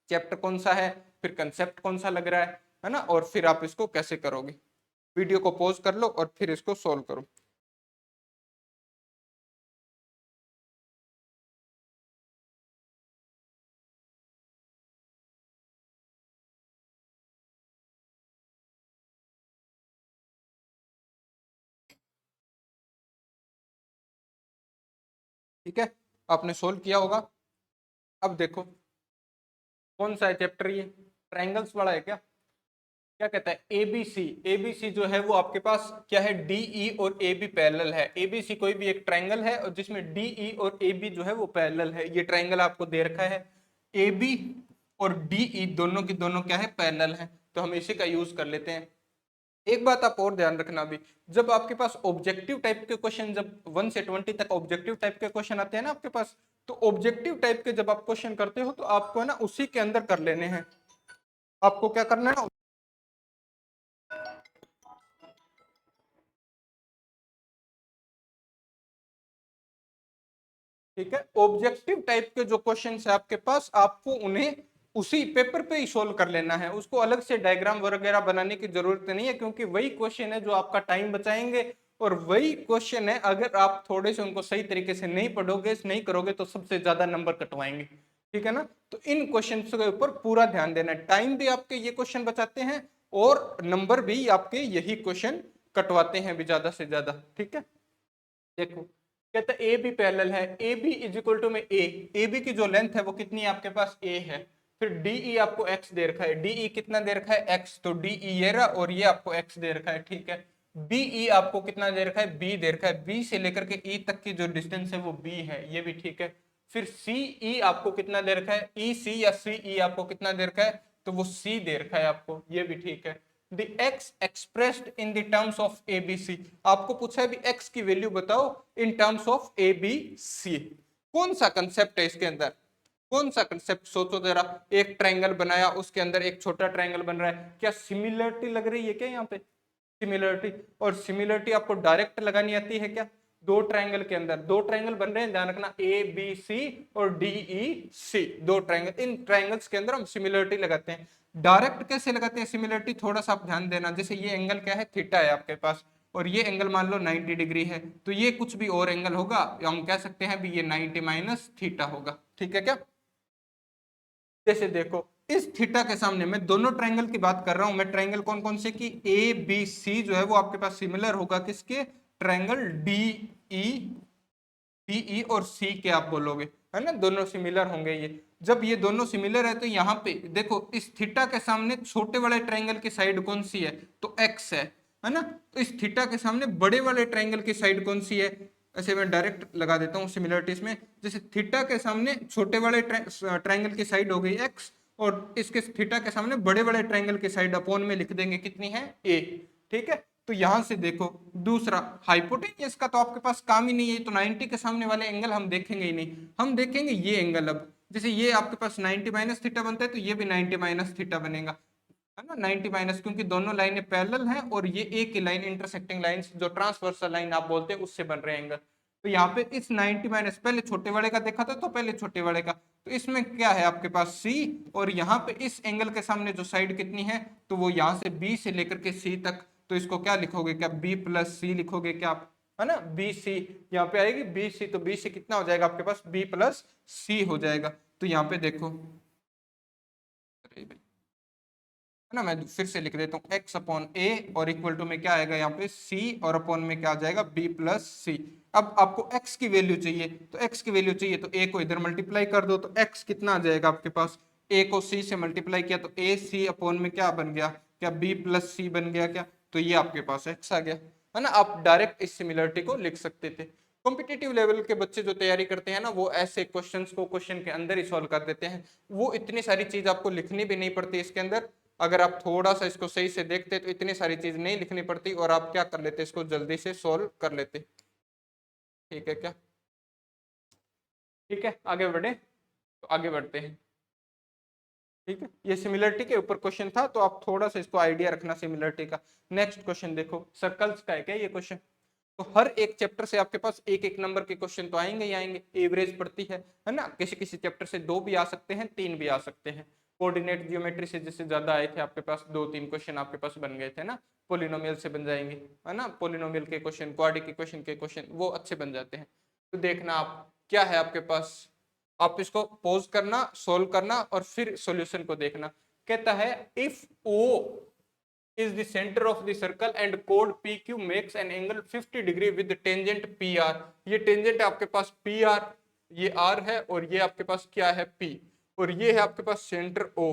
चैप्टर कौन सा है, फिर कंसेप्ट कौन सा लग रहा है ना, और फिर आप इसको कैसे करोगे। वीडियो को पॉज कर लो और फिर इसको सोल्व करो। ठीक है, आपने सोल्व किया होगा। अब देखो कौन सा है चैप्टर, ये ट्रायंगल्स वाला है क्या, क्या कहता है एबीसी। एबीसी जो है वो आपके पास क्या है, डीई और ए बी पैरेलल है। एबीसी कोई भी एक ट्रायंगल है और जिसमें डीई और ए बी जो है वो पैरेलल है। ये ट्रायंगल आपको दे रखा है, ए बी और डीई दोनों की दोनों क्या है, पैरेलल है, तो हम इसी का यूज कर लेते हैं। एक बात आप और ध्यान रखना भी, जब आपके पास ऑब्जेक्टिव टाइप के क्वेश्चन, जब 1 से 20 तक ऑब्जेक्टिव टाइप के क्वेश्चन आते हैं ना आपके पास, तो ऑब्जेक्टिव टाइप के जब आप क्वेश्चन करते हो तो आपको है ना उसी के अंदर कर लेने हैं। आपको क्या करना है ना, ठीक है, ऑब्जेक्टिव टाइप के जो क्वेश्चन है आपके पास, आपको उन्हें उसी पेपर पे ही सोल्व कर लेना है, उसको अलग से डायग्राम वगैरह बनाने की जरूरत नहीं है, क्योंकि वही क्वेश्चन है जो आपका टाइम बचाएंगे, और वही क्वेश्चन है अगर आप थोड़े से उनको सही तरीके से नहीं पढ़ोगे, नहीं करोगे, तो सबसे ज्यादा नंबर कटवाएंगे, ठीक है ना। तो इन क्वेश्चन के ऊपर पूरा ध्यान देना है, टाइम भी आपके ये क्वेश्चन बचाते हैं और नंबर भी आपके यही क्वेश्चन कटवाते हैं भी ज्यादा से ज्यादा, ठीक है। देखो कहता है ए बी पैरेलल है, A B is equal to में ए बी की जो लेंथ है वो कितनी है आपके पास ए है, फिर डीई आपको एक्स दे रखा है, डीई कितना दे रखा है एक्स, तो डीई ये रहा और ये आपको एक्स दे रखा है, ठीक है। बीई आपको कितना दे रखा है, बी दे रखा है, बी से लेकर के ई तक की जो डिस्टेंस है वो बी है, ये भी ठीक है। फिर सीई आपको कितना दे रखा है, ई सी या सीई आपको कितना दे रखा है, तो वो सी दे रखा है आपको, ये भी ठीक है। the x expressed in the terms of abc, आपको पूछा है भी x की वैल्यू बताओ इन टर्म्स ऑफ abc। कौन सा कंसेप्ट है इसके अंदर, कौन सा कंसेप्ट सोचो जरा, एक ट्रायंगल बनाया उसके अंदर एक छोटा ट्रायंगल बन रहा है, क्या सिमिलरिटी लग रही है क्या यहाँ पे, सिमिलरिटी, और सिमिलरिटी आपको डायरेक्ट लगानी आती है क्या, दो ट्रायंगल के अंदर दो ट्रायंगल बन रहे हैं, ध्यान रखना ए बी सी और डी ई सी, दो ट्रायंगल, इन ट्रायंगल्स के अंदर हम सिमिलरिटी लगाते हैं। डायरेक्ट कैसे लगाते हैं सिमिलरिटी, थोड़ा सा आप ध्यान देना, जैसे ये एंगल क्या है थीटा है आपके पास, और ये एंगल मान लो 90 डिग्री है, तो ये कुछ भी और एंगल होगा, हम कह सकते हैं भी ये 90 माइनस थीटा होगा, ठीक है क्या। जैसे देखो इस थीटा के सामने मैं दोनों ट्रायंगल की बात कर रहा हूं, मैं ट्रायंगल कौन कौन से की, ए बी सी जो है वो आपके पास सिमिलर होगा किसके, triangle D E, D E और सी के आप बोलोगे, है ना, दोनों सिमिलर होंगे ये। जब ये दोनों सिमिलर है तो यहाँ पे देखो इस थीटा के सामने छोटे वाले ट्रायंगल की साइड कौन सी है, तो एक्स है ना, तो इस थीटा के सामने बड़े वाले ट्रायंगल की साइड कौन सी है, ऐसे मैं डायरेक्ट लगा देता हूँ सिमिलरिटीज में, जैसे थीटा के सामने छोटे वाले ट्रायंगल की साइड हो गई एक्स, और इसके थीटा के सामने बड़े वाले ट्रायंगल की साइड अपोन में लिख देंगे कितनी है ए, ठीक है। तो यहां से देखो दूसरा हाइपोटेन्यूज का तो आपके पास काम ही नहीं है, तो 90 के सामने वाले एंगल हम देखेंगे ही नहीं, हम देखेंगे ये एंगल। अब जैसे ये आपके पास 90 माइनस थीटा बनता है तो ये भी 90 माइनस थीटा बनेगा, है ना, 90 माइनस, क्योंकि दोनों लाइनें पैरेलल हैं और ये एक ही लाइन इंटरसेक्टिंग लाइन जो ट्रांसवर्सल लाइन आप बोलते हैं उससे बन रहे हैं एंगल। तो यहाँ पे इस 90 माइनस, पहले छोटे वाले का देखा था तो पहले छोटे वाले का, तो इसमें क्या है आपके पास C, और यहाँ पे इस एंगल के सामने जो साइड कितनी है तो वो यहाँ से B से लेकर के C तक, तो इसको क्या लिखोगे, क्या B प्लस C लिखोगे क्या आप, है ना, BC यहाँ पे आएगी BC, तो BC कितना हो जाएगा आपके पास B प्लस C हो जाएगा। तो यहाँ पे देखो, है ना, मैं फिर से लिख देता हूँ x अपॉन ए और इक्वल टू में क्या आएगा यहाँ पे c, और अपॉन में क्या आ जाएगा b प्लस सी। अब आपको x की वैल्यू चाहिए, तो x की वैल्यू चाहिए तो a को इधर मल्टीप्लाई कर दो, तो x कितना आ जाएगा आपके पास, a को c से मल्टीप्लाई किया तो a c अपॉन में क्या बन गया, क्या b प्लस सी बन गया क्या, तो ये आपके पास x आ गया, है ना। आप डायरेक्ट इस सिमिलरिटी को लिख सकते थे। कॉम्पिटिटिव लेवल के बच्चे जो तैयारी करते हैं ना, वो ऐसे क्वेश्चंस को क्वेश्चन के अंदर ही सॉल्व कर देते हैं, वो इतनी सारी चीज आपको लिखनी भी नहीं पड़ती इसके अंदर। अगर आप थोड़ा सा इसको सही से देखते तो इतनी सारी चीज नहीं लिखनी पड़ती और आप क्या कर लेते, इसको जल्दी से सॉल्व कर लेते। ठीक है क्या, ठीक है, आगे बढ़े, तो आगे बढ़ते हैं। ठीक है, ये सिमिलरिटी के ऊपर क्वेश्चन था, तो आप थोड़ा सा इसको आइडिया रखना सिमिलरिटी का। नेक्स्ट क्वेश्चन देखो, सर्कल्स का है क्या ये क्वेश्चन, तो हर एक चैप्टर से आपके पास एक एक नंबर के क्वेश्चन तो आएंगे ही आएंगे, एवरेज पड़ती है ना, किसी किसी चैप्टर से 2 भी आ सकते हैं, 3 भी आ सकते हैं। कोऑर्डिनेट जियोमेट्री से जैसे ज्यादा आए थे आपके पास 2-3 क्वेश्चन आपके पास बन गए थे ना, पोलिनोमियल से बन जाएंगे, है ना, पोलिनोमियल के क्वेश्चन, क्वाड्रिक इक्वेशन के क्वेश्चन वो अच्छे बन जाते हैं। तो देखना आप क्या है आपके पास, आप इसको पॉज करना, सोल्व करना और फिर सॉल्यूशन को देखना। कहता है if O is the center of the circle and chord PQ makes an angle 50 degree with tangent PR। ये टेंजेंट आपके पास PR, ये R है, और ये आपके पास क्या है P, और ये है आपके पास सेंटर O,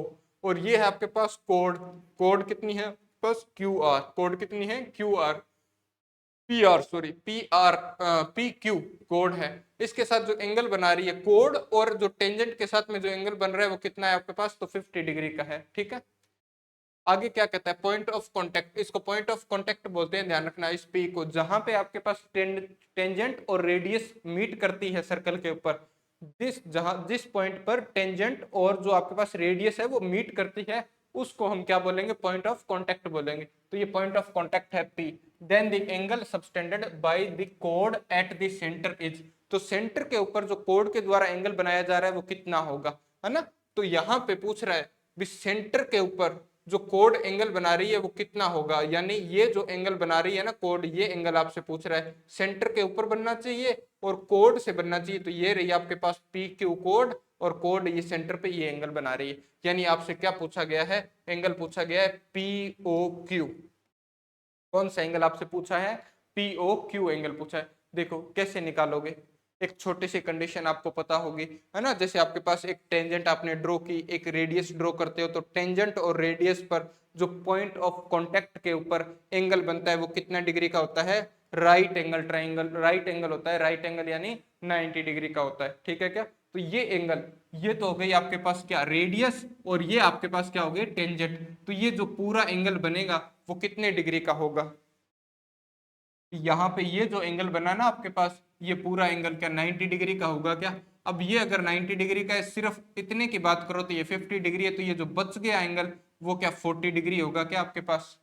और ये है आपके पास कोड, कोड कितनी है बस QR, कोड कितनी है QR, PR sorry PR, PQ code है, इसके साथ जो एंगल बना रही है कोड, और जो टेंजेंट के साथ में जो एंगल बन रहा है वो कितना है आपके पास, तो 50 डिग्री का है। ठीक है, आगे क्या कहता है, पॉइंट ऑफ कांटेक्ट, इसको पॉइंट ऑफ कांटेक्ट बोलते हैं, ध्यान रखना इस पी को, जहां पे आपके पास टेंजेंट और रेडियस मीट करती है सर्कल के ऊपर, जिस पॉइंट पर टेंजेंट और जो आपके पास रेडियस है वो मीट करती है, उसको हम क्या बोलेंगे, पॉइंट ऑफ कांटेक्ट बोलेंगे। तो ये पॉइंट ऑफ कांटेक्ट है P. Then the angle subtended by the कोड एट द सेंटर इज, तो सेंटर के ऊपर जो कोड के द्वारा एंगल बनाया जा रहा है वो कितना होगा, है ना। तो यहाँ पे पूछ रहा है भी सेंटर के ऊपर जो कोड एंगल बना रही है वो कितना होगा, यानी ये जो एंगल बना रही है ना कोड, ये एंगल आपसे पूछ रहा है सेंटर के ऊपर बनना चाहिए और कोड से बनना चाहिए, तो ये रही आपके पास पी क्यू कोड, और कोड ये सेंटर पे ये एंगल बना रही है, यानी आपसे क्या पूछा गया है, एंगल पूछा गया है पी ओ क्यू। कौन सा एंगल आपसे पूछा है, पी ओ क्यू एंगल पूछा है। देखो कैसे निकालोगे, एक छोटी सी कंडीशन आपको पता होगी, है ना, जैसे आपके पास एक टेंजेंट आपने ड्रॉ की, एक रेडियस ड्रॉ करते हो, तो टेंजेंट और रेडियस पर जो पॉइंट ऑफ कांटेक्ट के ऊपर एंगल बनता है वो कितना डिग्री का होता है, right angle triangle, right angle होता है, राइट एंगल यानी 90 डिग्री का होता है। ठीक है क्या, तो ये एंगल, ये तो हो गई आपके पास क्या रेडियस, और ये आपके पास क्या हो गई टेंजेंट, तो ये जो पूरा एंगल बनेगा वो कितने डिग्री का होगा, यहाँ पे ये जो एंगल बना ना आपके पास, ये पूरा एंगल क्या 90 डिग्री का होगा क्या। अब ये अगर 90 डिग्री का है, सिर्फ इतने की बात करो तो ये 50 डिग्री है, तो ये जो बच गया एंगल वो क्या 40 डिग्री होगा क्या आपके पास,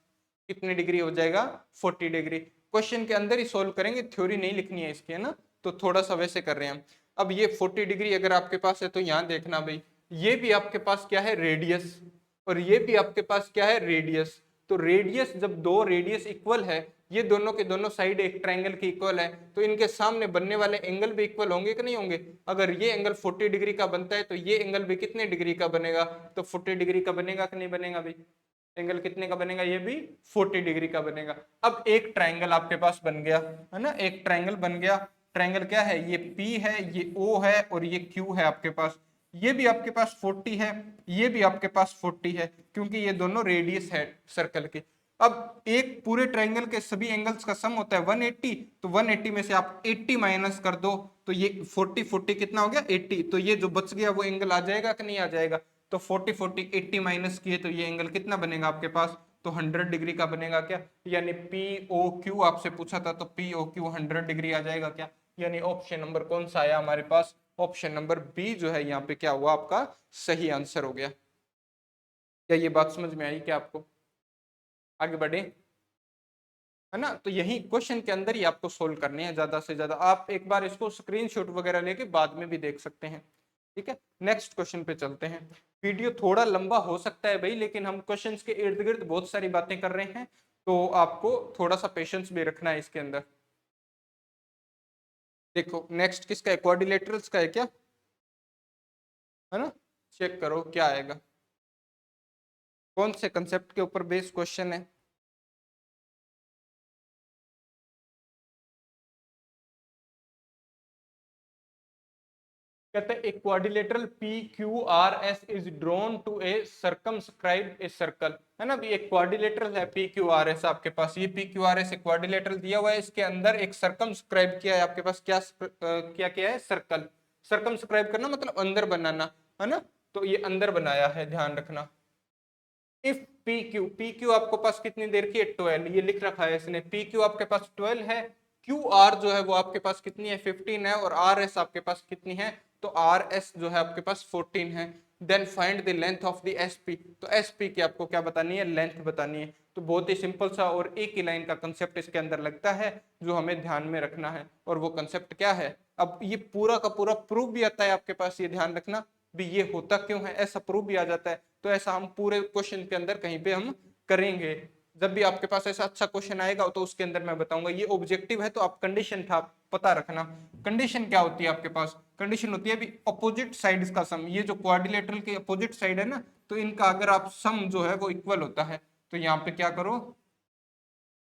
कितने डिग्री हो जाएगा 40 डिग्री। क्वेश्चन के अंदर ही सोल्व करेंगे, थ्योरी नहीं लिखनी है इसकी, है ना, तो थोड़ा सा वैसे कर रहे हैं हम। अब ये 40 डिग्री अगर आपके पास है तो यहाँ देखना भाई, ये भी आपके पास क्या है रेडियस, और ये भी आपके पास क्या है रेडियस, तो रेडियस जब दो रेडियस इक्वल है, ये दोनों के दोनों साइड एक ट्रायंगल की इक्वल है, तो इनके सामने बनने वाले एंगल भी इक्वल होंगे कि नहीं होंगे। अगर ये एंगल 40 डिग्री का बनता है तो ये एंगल भी कितने डिग्री का बनेगा, तो 40 डिग्री का बनेगा कि नहीं बनेगा भाई, एंगल कितने का बनेगा, ये भी 40 डिग्री का बनेगा। अब एक ट्रायंगल आपके पास बन गया, है ना, एक ट्रायंगल बन गया। ट्रायंगल क्या है, ये P है, ये O है और ये Q है आपके पास, ये भी आपके पास 40 है, ये भी आपके पास 40 है, क्योंकि ये दोनों रेडियस है सर्कल के। अब एक पूरे ट्रायंगल के सभी एंगल्स का सम होता है 180, तो 180 में से आप 80 माइनस कर दो, तो ये 40 40 कितना हो गया 80, तो ये जो बच गया वो एंगल आ जाएगा कि नहीं आ जाएगा, तो 40 40 80 माइनस किए तो ये एंगल कितना बनेगा आपके पास तो 100 डिग्री का बनेगा क्या, यानी पी ओ क्यू आपसे पूछा था तो पी ओ क्यू 100 डिग्री आ जाएगा क्या, यानी ऑप्शन नंबर कौन सा आया हमारे पास, ऑप्शन नंबर बी जो है यहाँ पे क्या हुआ आपका सही आंसर हो गया। क्या ये बात समझ में आई क्या आपको, आगे बढ़े, है ना। तो यही क्वेश्चन के अंदर ही आपको सोल्व करने हैं ज्यादा से ज्यादा, आप एक बार इसको स्क्रीनशॉट वगैरह लेके बाद में भी देख सकते हैं। ठीक है, नेक्स्ट क्वेश्चन पे चलते हैं। वीडियो थोड़ा लंबा हो सकता है भाई, लेकिन हम क्वेश्चंस के इर्द गिर्द बहुत सारी बातें कर रहे हैं, तो आपको थोड़ा सा पेशेंस भी रखना है इसके अंदर। देखो नेक्स्ट किसका है, क्वाड्रिलेटरल्स का है क्या, है ना, चेक करो क्या आएगा, कौन से कंसेप्ट के ऊपर बेस्ड क्वेश्चन है। कहते हैं एक quadrilateral P Q R S is drawn to a circumscribe a circle, है ना। एक क्वाड्रिलेटरल है पी क्यू आर एस आपके पास, ये पी क्यू आर एस एक क्वाड्रिलेटरल दिया हुआ है, इसके अंदर एक सर्कमस्क्राइब किया है आपके पास, क्या किया है, सर्कल। सर्कमस्क्राइब करना मतलब अंदर बनाना, है ना, तो ये अंदर बनाया है, ध्यान रखना। इफ पी क्यू आपको पास कितनी देर की है, 12, ये लिख रखा है इसने, पी क्यू आपके पास 12 है, क्यू आर जो है वो आपके पास कितनी है, 15 है, और आर एस आपके पास कितनी है, तो आर एस जो है आपके पास 14 है। Then find the length of the S P, तो एस पी की आपको क्या बतानी है, लेंथ बतानी है। तो बहुत ही सिंपल सा और एक ही लाइन का कंसेप्ट इसके अंदर लगता है जो हमें ध्यान में रखना है, और वो कंसेप्ट क्या है, अब ये पूरा का पूरा प्रूफ भी आता है आपके पास, ये ध्यान रखना भी ये होता क्यों है, ऐसा प्रूफ भी आ जाता है। तो ऐसा हम पूरे क्वेश्चन के अंदर कहीं पे हम करेंगे, जब भी आपके पास ऐसा अच्छा क्वेश्चन आएगा तो उसके अंदर मैं बताऊंगा। ये ऑब्जेक्टिव है तो आप कंडीशन था पता रखना, कंडीशन क्या होती है आपके पास, कंडीशन होती है भी अपोजिट साइड्स का सम, ये जो क्वाड्रिलेटरल के अपोजिट साइड है ना, तो इनका अगर आप सम जो है वो इक्वल होता है, तो यहाँ पे क्या करो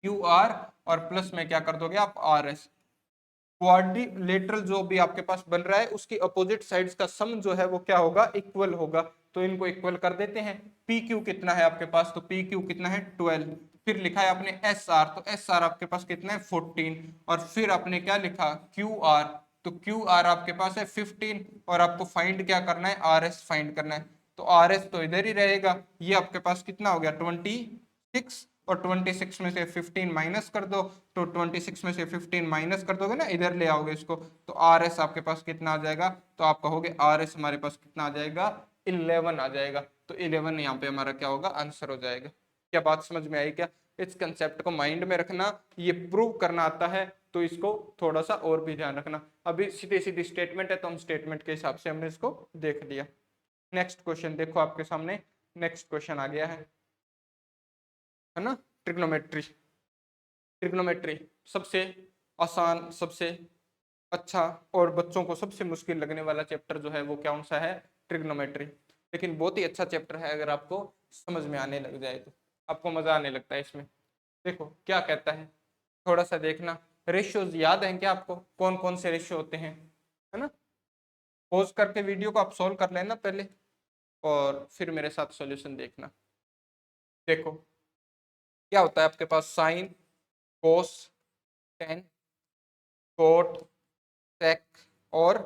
क्यू आर और प्लस में क्या कर दोगे आप आर एस। क्वाड्रिलेटरल जो भी आपके पास बन रहा है उसकी अपोजिट साइड्स का सम जो है वो क्या होगा, इक्वल होगा, तो इनको इक्वल कर देते हैं। पी क्यू कितना है आपके पास, तो पी क्यू कितना है 12, फिर लिखा है आपने एस आर, तो एस आर आपके पास कितना है 14, और फिर आपने क्या लिखा क्यू आर, तो क्यू आर आपके पास है 15, और आपको फाइंड क्या करना है, आर एस फाइंड करना है, तो आर एस तो इधर ही रहेगा, ये आपके पास कितना हो गया 26, और 26 में से 15 माइनस कर दो, तो 26 में से 15 माइनस कर दोगे ना, इधर ले आओगे इसको, तो आर एस आपके पास कितना आ जाएगा, तो आप कहोगे आर एस हमारे पास कितना आ जाएगा 11 आ जाएगा, तो 11 यहाँ पे हमारा क्या होगा, आंसर हो जाएगा। क्या बात समझ में आई क्या, इस कंसेप्ट को माइंड में रखना, ये प्रूव करना आता है तो इसको थोड़ा सा और भी ध्यान रखना। अभी सीधी सीधी स्टेटमेंट है तो हम स्टेटमेंट के हिसाब से हमने इसको देख लिया। नेक्स्ट क्वेश्चन देखो आपके सामने, नेक्स्ट क्वेश्चन आ गया है ना, ट्रिग्नोमेट्री। ट्रिग्नोमेट्री सबसे आसान, सबसे अच्छा और बच्चों को सबसे मुश्किल लगने वाला चैप्टर जो है वो कौन सा है, ट्रिग्नोमेट्री। लेकिन बहुत ही अच्छा चैप्टर है, अगर आपको समझ में आने लग जाए तो आपको मजा आने लगता है इसमें। देखो क्या कहता है, थोड़ा सा देखना, रेशियोज याद हैं क्या आपको, कौन कौन से रेशियो होते हैं, है ना। पॉज करके वीडियो को आप सॉल्व कर लेना पहले, और फिर मेरे साथ सॉल्यूशन देखना। देखो क्या होता है आपके पास, साइन, कोस, टेन, कोट, सेक और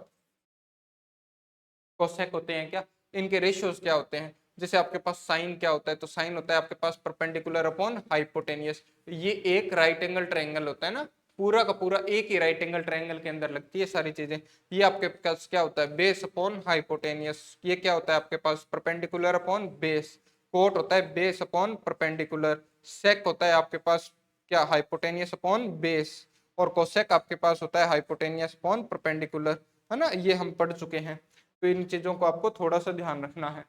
कोसेक होते हैं क्या, इनके रेशियोज क्या होते हैं। जैसे आपके पास साइन क्या होता है, तो साइन होता है आपके पास परपेंडिकुलर अपॉन हाइपोटेनियस, ये एक राइट एंगल ट्रायंगल होता है ना, पूरा का पूरा एक ही राइट एंगल ट्रायंगल के अंदर लगती है सारी चीजें। ये आपके पास क्या होता है, बेस अपॉन हाइपोटेनियस, ये क्या होता है आपके पास, परपेंडिकुलर अपॉन बेस। कोट होता है बेस अपॉन परपेंडिकुलर, सेक होता है आपके पास क्या, हाइपोटेनियस अपॉन बेस, और कोसेक आपके पास होता है हाइपोटेनियस अपॉन परपेंडिकुलर, है ना, ये हम पढ़ चुके हैं। तो इन चीजों को आपको थोड़ा सा ध्यान रखना है।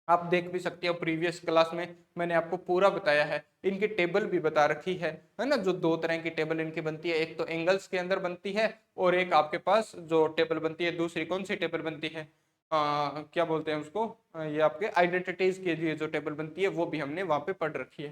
आप देख भी सकते हो प्रीवियस क्लास में मैंने आपको पूरा बताया है, इनकी टेबल भी बता रखी है ना, जो दो तरह की टेबल इनकी बनती है, एक तो एंगल्स के अंदर बनती है, और एक आपके पास जो टेबल बनती है दूसरी कौन सी टेबल बनती है, क्या बोलते हैं उसको, ये आपके आइडेंटिटीज के लिए जो टेबल बनती है वो भी हमने वहां पे पढ़ रखी है।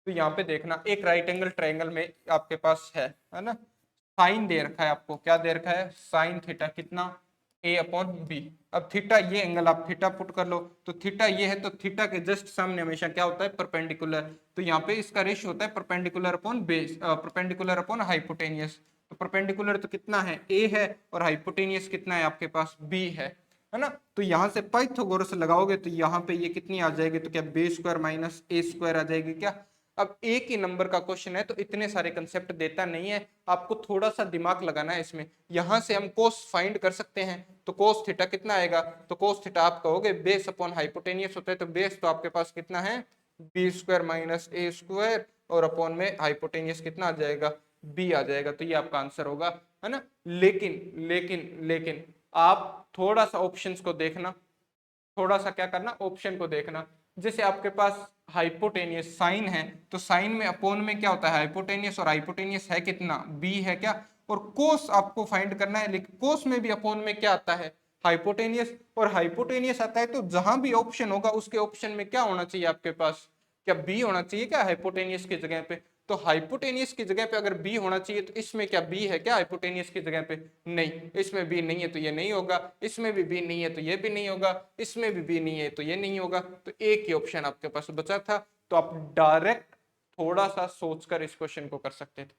तो यहाँ पे देखना, एक राइट एंगल ट्रायंगल में आपके पास है ना, साइन दे रखा है आपको, क्या दे रखा है, साइन थीटा कितना, ए अपॉन बी। अब थीटा ये एंगल आप थीटा पुट कर लो, तो थीटा ये है, तो थीटा के जस्ट सामने हमेशा क्या होता है, परपेंडिकुलर, तो यहाँ पे इसका रेशियो होता है perpendicular upon base, perpendicular upon hypotenuse. तो परपेंडिकुलर तो कितना है, ए है, और हाइपोटेनियस कितना है आपके पास, बी है। है ना। तो यहाँ से पाइथागोरस लगाओगे तो यहाँ पे ये कितनी आ जाएगी, तो क्या बी स्क्वायर माइनस ए स्क्वायर आ जाएगी क्या। अब एक ही नंबर का क्वेश्चन है तो इतने सारे कंसेप्ट देता नहीं है, आपको थोड़ा सा दिमाग लगाना है इसमें। यहां से हम कोस फाइंड कर सकते हैं, तो कोस थीटा कितना आएगा, तो कोस थीटा आप कहोगे बेस अपॉन हाइपोटेनियस होता है, तो बेस तो आपके पास कितना है बी स्क्वायर माइनस ए स्क्वायर, और अपॉन में हाइपोटेनियस कितना आ जाएगा बी आ जाएगा, तो ये आपका आंसर होगा, है ना। लेकिन लेकिन लेकिन आप थोड़ा सा ऑप्शंस को देखना, थोड़ा सा क्या करना ऑप्शन को देखना। जैसे आपके पास हाइपोटेनियस साइन है, तो साइन में अपोन में क्या होता है हाइपोटेनियस, और हाइपोटेनियस है कितना बी है क्या, और कोस आपको फाइंड करना है, लेकिन कोस में भी अपोन में क्या आता है हाइपोटेनियस, और हाइपोटेनियस आता है तो जहां भी ऑप्शन होगा उसके ऑप्शन में क्या होना चाहिए आपके पास, क्या बी होना चाहिए क्या हाइपोटेनियस की जगह पे। तो हाइपोटेनियस की जगह पे अगर बी होना चाहिए तो इसमें क्या बी है क्या हाइपोटेनियस की जगह पे, नहीं, इसमें बी नहीं है तो ये नहीं होगा, इसमें भी बी नहीं है तो ये भी नहीं होगा, इसमें भी बी नहीं है तो ये नहीं होगा, तो एक ही ऑप्शन आपके पास बचा था। तो आप डायरेक्ट थोड़ा सा सोचकर इस क्वेश्चन को कर सकते थे,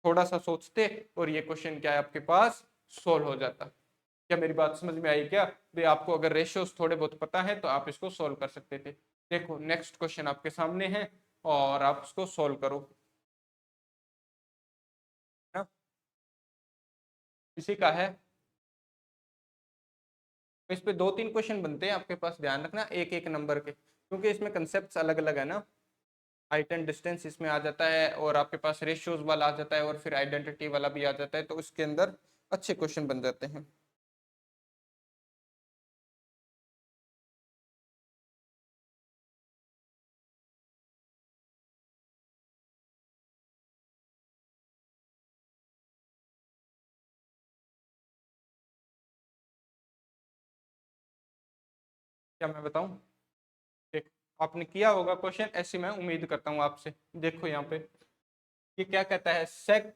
थोड़ा सा सोचते और ये क्वेश्चन क्या है आपके पास सोल्व हो जाता। क्या मेरी बात समझ में आई क्या भाई, आपको अगर रेशियोज थोड़े बहुत पता है तो आप इसको सोल्व कर सकते थे। देखो नेक्स्ट क्वेश्चन आपके सामने है और आप इसको सोल्व करो, है ना? इसी का है, इस पे 2-3 क्वेश्चन बनते हैं आपके पास, ध्यान रखना एक एक नंबर के, क्योंकि इसमें कंसेप्ट अलग अलग है ना। हाइट एंड डिस्टेंस इसमें आ जाता है, और आपके पास रेशियोज वाला आ जाता है, और फिर आइडेंटिटी वाला भी आ जाता है, तो उसके अंदर अच्छे क्वेश्चन बन जाते हैं। क्या मैं बताऊं, देख आपने किया होगा क्वेश्चन, ऐसी मैं उम्मीद करता हूँ आपसे। देखो यहाँ पे ये क्या कहता है, सेक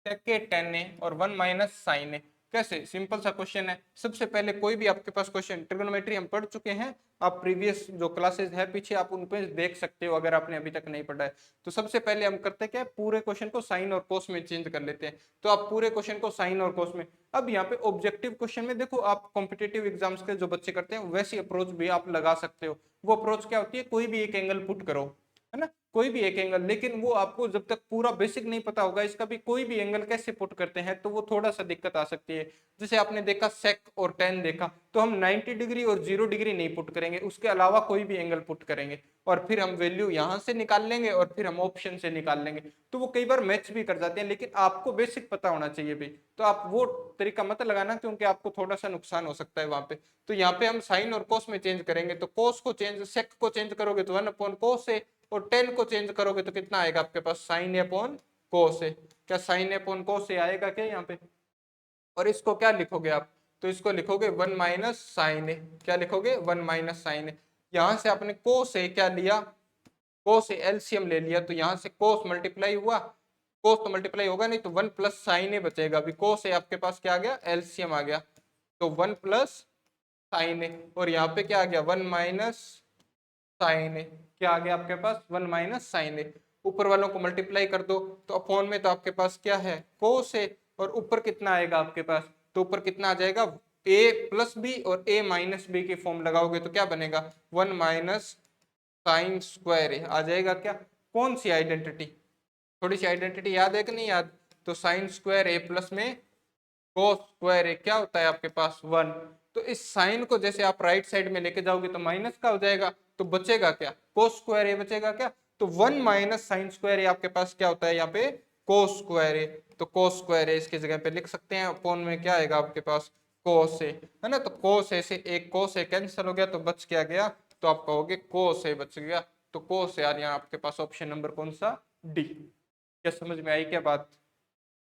टेक के टेन ए और 1 - साइन ए। कैसे, सिंपल सा क्वेश्चन है। सबसे पहले कोई भी आपके पास क्वेश्चन, ट्रिग्नोमेट्री हम पढ़ चुके हैं, आप प्रीवियस जो क्लासेस है पीछे आप उन पे देख सकते हो अगर आपने अभी तक नहीं पढ़ा है। तो सबसे पहले हम करते क्या है, पूरे क्वेश्चन को साइन और कोस में चेंज कर लेते हैं। तो आप पूरे क्वेश्चन को साइन और कोस में, अब यहाँ पे ऑब्जेक्टिव क्वेश्चन में देखो, आप कॉम्पिटेटिव एग्जाम्स के जो बच्चे करते हैं वैसी अप्रोच भी आप लगा सकते हो। वो अप्रोच क्या होती है, कोई भी एक एंगल पुट करो, है ना, कोई भी एक एंगल, लेकिन वो आपको जब तक पूरा बेसिक नहीं पता होगा इसका भी कोई भी एंगल कैसे पुट करते हैं, तो वो थोड़ा सा दिक्कत आ सकती है। जैसे आपने देखा सेक और टेन देखा, तो हम 90 डिग्री और 0 डिग्री नहीं पुट करेंगे, उसके अलावा कोई भी एंगल पुट करेंगे, और फिर हम वैल्यू यहां से निकाल लेंगे और फिर हम ऑप्शन से निकाल लेंगे। तो वो कई बार मैच भी कर जाते हैं, लेकिन आपको बेसिक पता होना चाहिए भाई। तो आप वो तरीका मत लगाना, क्योंकि आपको थोड़ा सा नुकसान हो सकता है वहां पे। तो यहाँ पे हम साइन और कोस में चेंज करेंगे, तो कोस को चेंज, सेक को चेंज करोगे तो 1/cos है, और 10 को चेंज करोगे तो कितना आएगा आपके पास, साइन अपॉन कोस है। क्या साइन अपॉन कोस है आएगा क्या यहाँ पे, और इसको क्या लिखोगे आप, तो इसको लिखोगे 1 - साइन ए। क्या लिखोगे 1 - साइन ए। यहां से आपने कोस ए क्या लिया, कोस ए एलसीएम ले लिया, तो यहां से कोस मल्टीप्लाई हुआ, कोस तो मल्टीप्लाई होगा नहीं, तो 1 + साइन ए बचेगा। अभी कोस ए आपके पास क्या आ गया, एलसीएम आ गया, तो 1 + साइन ए, और यहाँ पे क्या आ गया 1 - साइन ए। क्या आ गया आपके पास 1 - साइन ए। ऊपर वालों को मल्टीप्लाई कर दो, तो अपॉन में तो आपके पास क्या है कोस है, और ऊपर कितना आएगा आपके पास, तो ऊपर कितना आ जाएगा a+b और a-b की फॉर्म लगाओगे तो क्या बनेगा 1 - साइन स्क्वायर आ जाएगा क्या। कौन सी आइडेंटिटी, थोड़ी सी आइडेंटिटी याद है कि नहीं याद, तो साइन स्क्वायर ए प्लस में कोस स्क्वायर ए क्या होता है आपके पास 1। तो इस साइन को जैसे आप राइट साइड में लेके जाओगे तो माइनस का हो जाएगा, तो बचेगा क्या कोस स्क्वायर ए बचेगा क्या। तो 1 - साइन स्क्वायर ए आपके पास क्या होता है यहाँ पे कोस स्क्वायर ए, तो कोस स्क्वायर ए इसकी जगह पे लिख सकते हैं, अपॉन में क्या आएगा आपके पास कोस ए, है ना। तो कोस ए से एक कोस ए कैंसिल हो गया, तो बच क्या गया, तो आप कहोगे कोस ए बच गया। तो कोस ए, यार यहाँ आपके पास ऑप्शन नंबर कौन सा डी। क्या समझ में आई क्या बात,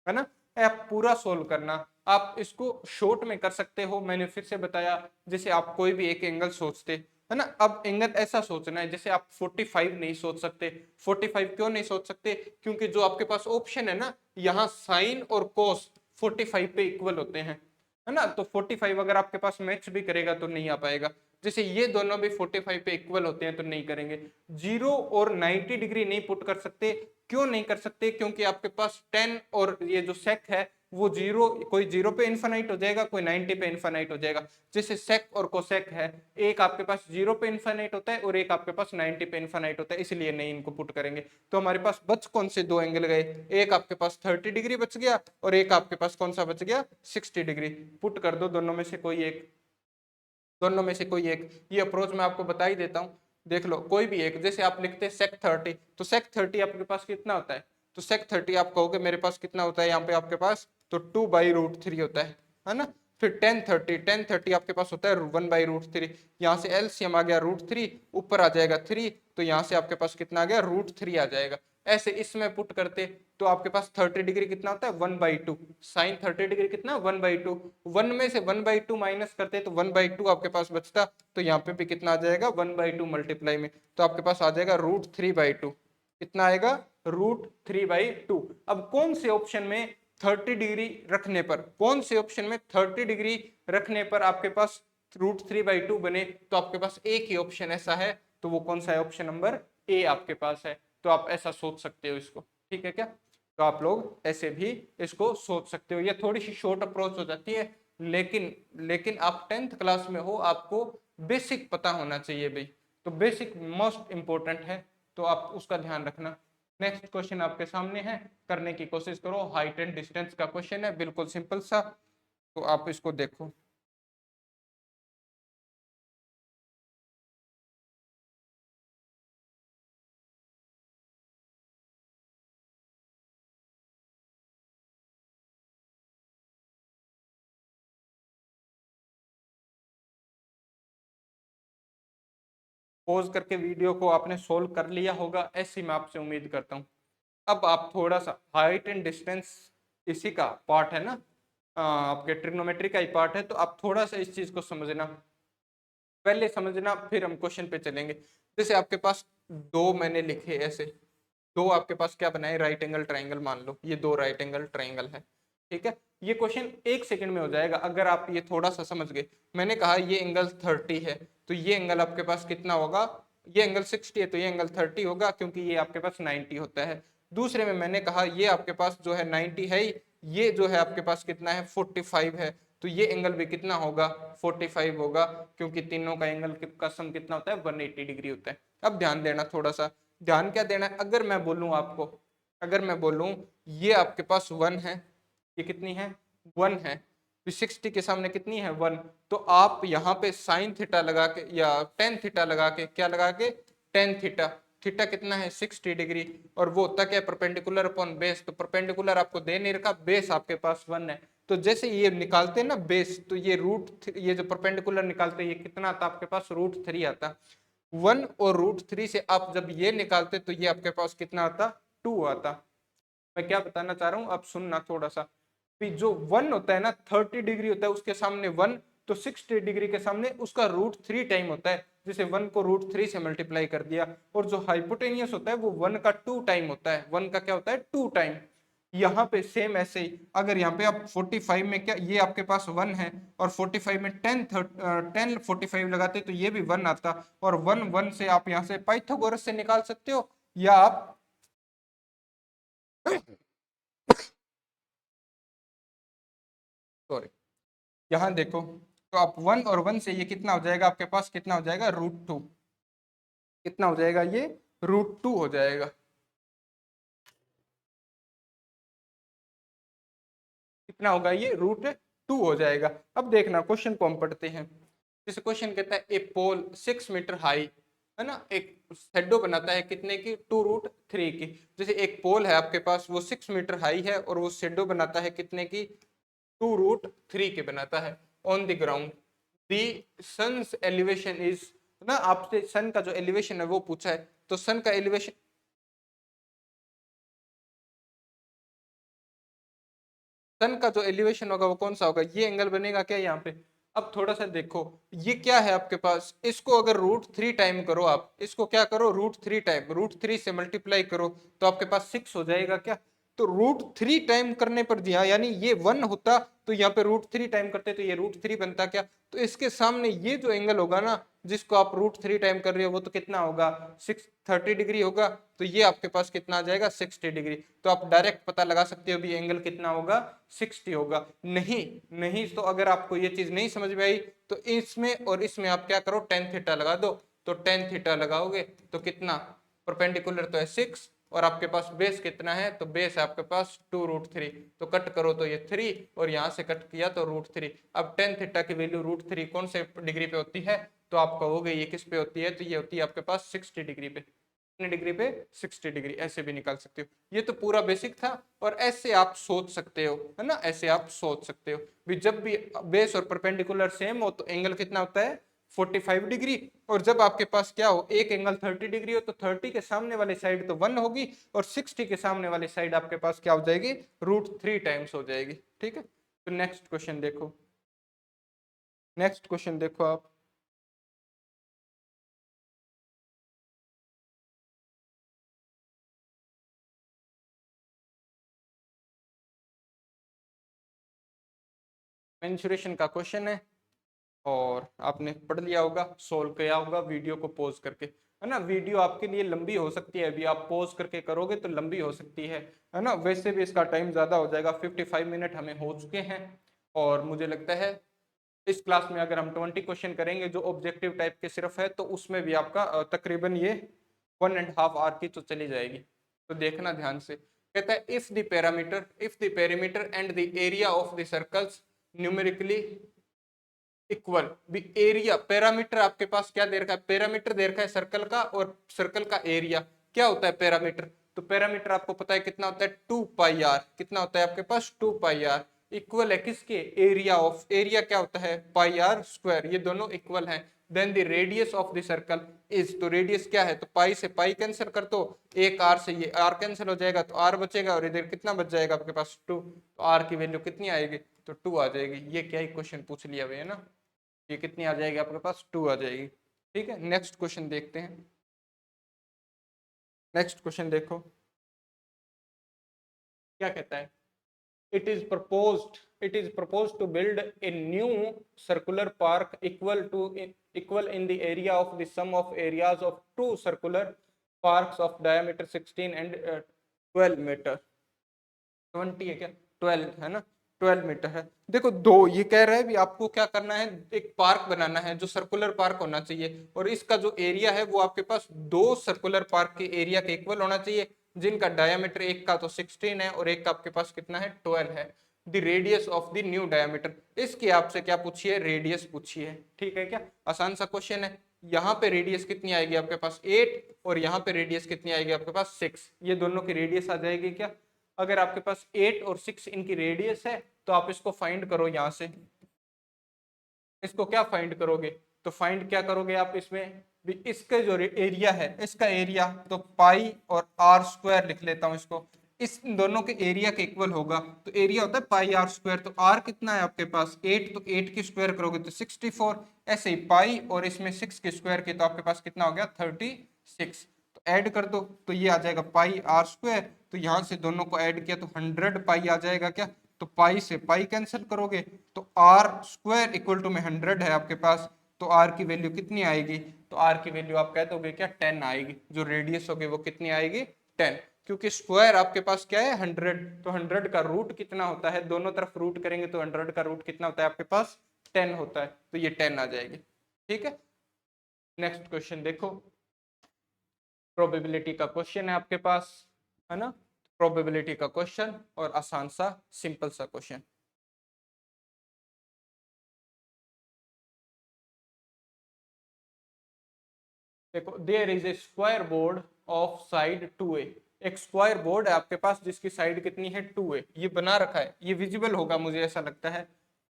है ना। आप पूरा सोल्व करना, आप इसको शॉर्ट में कर सकते हो, मैंने फिर से बताया। जैसे आप कोई भी एक एंगल सोचते, है ना, अब एंगल ऐसा सोचना है, जैसे आप 45 नहीं सोच सकते। 45 क्यों नहीं सोच सकते, क्योंकि जो आपके पास ऑप्शन है ना, यहाँ साइन और कोस 45 पे इक्वल होते हैं, है ना। तो 45 अगर आपके पास मैच भी करेगा तो नहीं आ पाएगा। जैसे ये दोनों भी 45 पे इक्वल होते हैं तो नहीं करेंगे। 0 और 90 डिग्री नहीं पुट कर सकते, क्यों नहीं कर सकते, क्योंकि आपके पास 10 और ये जो सेक है वो जीरो, कोई जीरो पे इन्फानाइट हो जाएगा, कोई 90 पे इन्फानाइट हो जाएगा। जैसे सेक और कोसेक है, एक आपके पास जीरो पे इन्फानाइट होता है और एक आपके पास 90 पे इन्फानाइट होता है, इसलिए नहीं इनको पुट करेंगे। तो हमारे पास बच कौन से दो एंगल गए, एक आपके पास 30 डिग्री बच गया और एक आपके पास कौन सा बच गया, 60 डिग्री। पुट कर दो दोनों में से कोई एक, दोनों में से कोई एक। ये अप्रोच मैं आपको बता ही देता हूँ, देख लो कोई भी एक। जैसे आप लिखते हैं सेक 30, तो सेक 30 आपके पास कितना होता है, तो सेक 30 आप कहोगे मेरे पास कितना होता है यहाँ पे आपके पास, तो 2/√3 होता है ना। फिर टेन थर्टी आपके पास होता है 1/√3। यहाँ से एलसीएम आ गया √3, ऊपर आ जाएगा 3, तो यहाँ से आपके पास कितना आ गया, √3 आ जाएगा। ऐसे इसमें पुट करते तो आपके पास 30 डिग्री कितना होता है, 1/2। साइन 30 डिग्री कितना, 1/2। 1 में से 1/2 माइनस करते तो 1/2 आपके पास बचता, तो यहाँ पे भी कितना आ जाएगा, 1/2 मल्टीप्लाई में, तो आपके पास आ जाएगा √3/2। कितना आएगा, √3/2। अब कौन से ऑप्शन में 30 डिग्री रखने पर, कौन से ऑप्शन में 30 डिग्री रखने पर आपके पास √3/2 बने, तो आपके पास एक ही ऑप्शन ऐसा है, तो वो कौन सा है, ऑप्शन नंबर ए आपके पास है। तो आप ऐसा सोच सकते हो इसको, ठीक है क्या। तो आप लोग ऐसे भी इसको सोच सकते हो। ये थोड़ी सी शॉर्ट अप्रोच हो जाती है, लेकिन लेकिन आप 10th क्लास में हो, आपको बेसिक पता होना चाहिए भाई। तो बेसिक मोस्ट इंपॉर्टेंट है, तो आप उसका ध्यान रखना। नेक्स्ट क्वेश्चन आपके सामने है, करने की कोशिश करो। हाइट एंड डिस्टेंस का क्वेश्चन है, बिल्कुल सिंपल सा, तो आप इसको देखो। पॉज करके वीडियो को आपने सोल्व कर लिया होगा, ऐसी मैं आपसे उम्मीद करता हूँ। अब आप थोड़ा सा, हाइट एंड डिस्टेंस इसी का पार्ट है ना, आपके ट्रिग्नोमेट्री का ही पार्ट है, तो आप थोड़ा सा इस चीज को समझना, पहले समझना फिर हम क्वेश्चन पे चलेंगे। जैसे आपके पास दो मैंने लिखे ऐसे, दो आपके पास क्या बनाए, राइट एंगल ट्राइंगल मान लो, ये दो राइट एंगल ट्राइंगल है, ठीक है। ये क्वेश्चन 1 सेकंड में हो जाएगा अगर आप ये थोड़ा सा समझ गए। मैंने कहा ये एंगल 30 है, तो ये एंगल आपके पास कितना होगा, ये एंगल 60 है तो ये एंगल 30 होगा, क्योंकि ये आपके पास 90 होता है। दूसरे में मैंने कहा ये आपके पास जो है 90 है ही, ये जो है आपके पास कितना है, 45 है, तो ये एंगल भी कितना होगा, 45 होगा, क्योंकि तीनों का एंगल का सम कितना होता है, 180 डिग्री होता है। अब ध्यान देना थोड़ा सा, ध्यान क्या देना है, अगर मैं बोलूं आपको, अगर मैं बोलूं ये आपके पास 1 है, ये कितनी है, 1 है, तो 60 के सामने कितनी है, 1, तो आप यहाँ पे साइन थीटा लगा के या टेन थीटा लगा के, क्या लगा के, टेन थीटा, थीटा कितना है, 60 डिग्री, और वो होता क्या है, परपेंडिकुलर अपॉन बेस, तो परपेंडिकुलर आपको दे नहीं रखा, बेस आपके पास 1 है, तो जैसे ये निकालते हैं ना बेस, तो ये ये जो परपेंडिकुलर निकालते हैं, ये कितना आता आपके पास, √3 आता। 1 और √3 से आप जब ये निकालते तो ये आपके पास कितना आता, 2 आता। मैं क्या बताना चाह रहा हूँ, आप सुनना थोड़ा सा, जो 1 होता है ना, 30 डिग्री होता है उसके सामने 1, तो 60 डिग्री के सामने उसका √3 टाइम होता है, जैसे 1 को √3 से मल्टीप्लाई कर दिया। और जो हाइपोटेनियस होता है वो 1 का 2 टाइम होता है, 1 का क्या होता है, 2 टाइम। यहाँ पे सेम ऐसे ही, अगर यहाँ पे आप 45 में क्या, ये आपके पास 1 है, और 45 में 10 45 लगाते तो ये भी 1 आता, और 1 से आप यहाँ से पाइथागोरस से निकाल सकते हो, या आप सॉरी, यहाँ देखो, तो आप 1 और 1 से ये कितना हो जाएगा, आपके पास कितना हो जाएगा, √2, कितना हो जाएगा, ये √2 हो जाएगा। कितना होगा, ये √2 हो जाएगा। अब देखना क्वेश्चन को हम पढ़ते हैं। जैसे क्वेश्चन कहता है ए पोल 6 मीटर हाई, है ना, एक शेडो बनाता है कितने की, 2√3 की। जैसे एक पोल है आपके पास, वो 6 मीटर हाई है, और वो शेडो बनाता है कितने की, 2√3 के बनाता है on the ground. The sun's elevation is, ना आपसे सन का जो एलिवेशन है वो पूछा है, तो सन का एलिवेशन, सन का जो एलिवेशन होगा वो कौन सा होगा, ये एंगल बनेगा क्या यहाँ पे। अब थोड़ा सा देखो, ये क्या है आपके पास, इसको अगर √3 टाइम करो, आप इसको क्या करो, √3 टाइम, √3 से मल्टीप्लाई करो, तो आपके पास 6 हो जाएगा क्या, तो √3 टाइम करने पर दिया, यानी ये 1 होता तो यहाँ पे √3 टाइम करते तो ये √3 बनता क्या, तो इसके सामने ये जो एंगल होगा ना जिसको आप √3 टाइम कर रहे हो वो तो कितना होगा 630 डिग्री होगा, तो ये आपके पास कितना आ जाएगा 60 डिग्री। तो आप डायरेक्ट पता लगा सकते हो भी एंगल कितना होगा 60 होगा। नहीं नहीं तो अगर आपको ये चीज नहीं समझ में आई तो इसमें और इसमें आप क्या करो tan थीटा लगा दो, तो tan थीटा लगाओगे तो कितना, परपेंडिकुलर तो है 6 और आपके पास बेस कितना है, तो बेस है आपके पास 2√3, तो कट करो तो ये 3 और यहाँ से कट किया तो √3। अब tan थीटा की वैल्यू √3 कौन से डिग्री पे होती है, तो आप कहोगे ये किस पे होती है, तो ये होती है आपके पास 60 डिग्री पे। कितने डिग्री पे 60 डिग्री, ऐसे भी निकाल सकते हो। ये तो पूरा बेसिक था और ऐसे आप सोच सकते हो, है ना, ऐसे आप सोच सकते हो भी जब भी बेस और परपेंडिकुलर सेम हो तो एंगल कितना होता है 45 डिग्री, और जब आपके पास क्या हो एक एंगल 30 डिग्री हो तो 30 के सामने वाली साइड तो 1 होगी और 60 के सामने वाली साइड आपके पास क्या हो जाएगी √3 टाइम्स हो जाएगी। ठीक है, तो नेक्स्ट क्वेश्चन देखो, नेक्स्ट क्वेश्चन देखो आप। मेंसुरेशन का क्वेश्चन है और आपने पढ़ लिया होगा, सोल्व किया होगा वीडियो को पॉज करके, है ना। वीडियो आपके लिए लंबी हो सकती है, अभी आप पॉज करके करोगे तो लंबी हो सकती है ना। वैसे भी इसका टाइम ज़्यादा हो जाएगा, 55 मिनट हमें हो चुके हैं और मुझे लगता है इस क्लास में अगर हम 20 क्वेश्चन करेंगे जो ऑब्जेक्टिव टाइप के सिर्फ है तो उसमें भी आपका तकरीबन ये 1.5 आवर की तो चली जाएगी। तो देखना ध्यान से, कहता है if the perimeter and the area of the circles numerically equal भी एरिया, पैरामीटर आपके पास क्या दे रखा है, पैरामीटर दे रखा है सर्कल का और सर्कल का एरिया क्या होता है पैरामीटर, तो पैरामीटर आपको पता है कितना होता है 2πr, कितना होता है आपके पास 2πr, इक्वल है किसके, एरिया ऑफ, एरिया क्या होता है πr², ये दोनों इक्वल हैं। Then the radius of the circle is, तो रेडियस क्या है, तो पाई से पाई कैंसिल कर दो, एक आर से ये आर कैंसिल हो जाएगा तो आर बचेगा और इधर कितना बच जाएगा आपके पास 2, तो आर की वैल्यू कितनी आएगी, तो 2 आ जाएगी। ये क्या ही क्वेश्चन पूछ लिया है ना, ये कितनी आ जाएगी आपके पास 2 आ जाएगी। ठीक है, नेक्स्ट क्वेश्चन देखते हैं, नेक्स्ट क्वेश्चन देखो क्या कहता है, it is proposed to build a new circular park equal in the area of the sum of areas of two circular parks of diameter 16 and 12 metre, 20 है क्या 12 है ना, 12 मीटर है। देखो दो ये कह रहा है भी आपको क्या करना है, एक पार्क बनाना है जो सर्कुलर पार्क होना चाहिए और इसका जो एरिया है वो आपके पास दो सर्कुलर पार्क के एरिया के इक्वल होना चाहिए जिनका डायमीटर एक का तो 16 है और एक का आपके पास कितना है 12 है। The radius of the new diameter, इसकी आपसे क्या पूछिए, रेडियस पूछिए। ठीक है क्या, आसान सा क्वेश्चन है। यहाँ पे रेडियस कितनी आएगी आपके पास 8 और यहाँ पे रेडियस कितनी आएगी आपके पास 6, ये दोनों की रेडियस आ जाएगी क्या, अगर आपके पास 8 और 6 इनकी रेडियस है तो आप इसको फाइंड करो, यहां से इसको क्या फाइंड करोगे, तो फाइंड क्या करोगे आप इसमें भी, इसका जो एरिया है इसका एरिया तो पाई और r² लिख लेता हूं इसको, इस दोनों के एरिया के इक्वल होगा, तो एरिया होता है πr², तो r कितना है आपके पास 8, तो 8 की स्क्वायर करोगे तो 64, ऐसे ही पाई और इसमें 6 के स्क्वायर की तो आपके पास कितना हो गया 36, तो ऐड कर दो तो ये आ जाएगा πr², तो यहाँ से दोनों को ऐड किया तो 100 पाई आ जाएगा क्या, तो पाई से पाई कैंसिल करोगे तो r² इक्वल टू में 100 है आपके पास, तो r की वैल्यू कितनी आएगी, तो r की वैल्यू आप कह दोगे क्या 10 आएगी, जो रेडियस होगी वो कितनी आएगी 10, क्योंकि स्क्वायर आपके पास क्या है 100, तो 100 का रूट कितना होता है, दोनों तरफ रूट करेंगे तो 100 का रूट कितना होता है आपके पास 10 होता है, तो ये 10 आ जाएगी। ठीक है, नेक्स्ट क्वेश्चन देखो, प्रोबेबिलिटी का क्वेश्चन है आपके पास, है ना, प्रोबेबिलिटी का क्वेश्चन और आसान सा सिंपल सा क्वेश्चन। देखो there is a square board of side 2a, एक स्क्वायर बोर्ड है आपके पास जिसकी साइड कितनी है 2a, ये बना रखा है, ये विजिबल होगा मुझे ऐसा लगता है,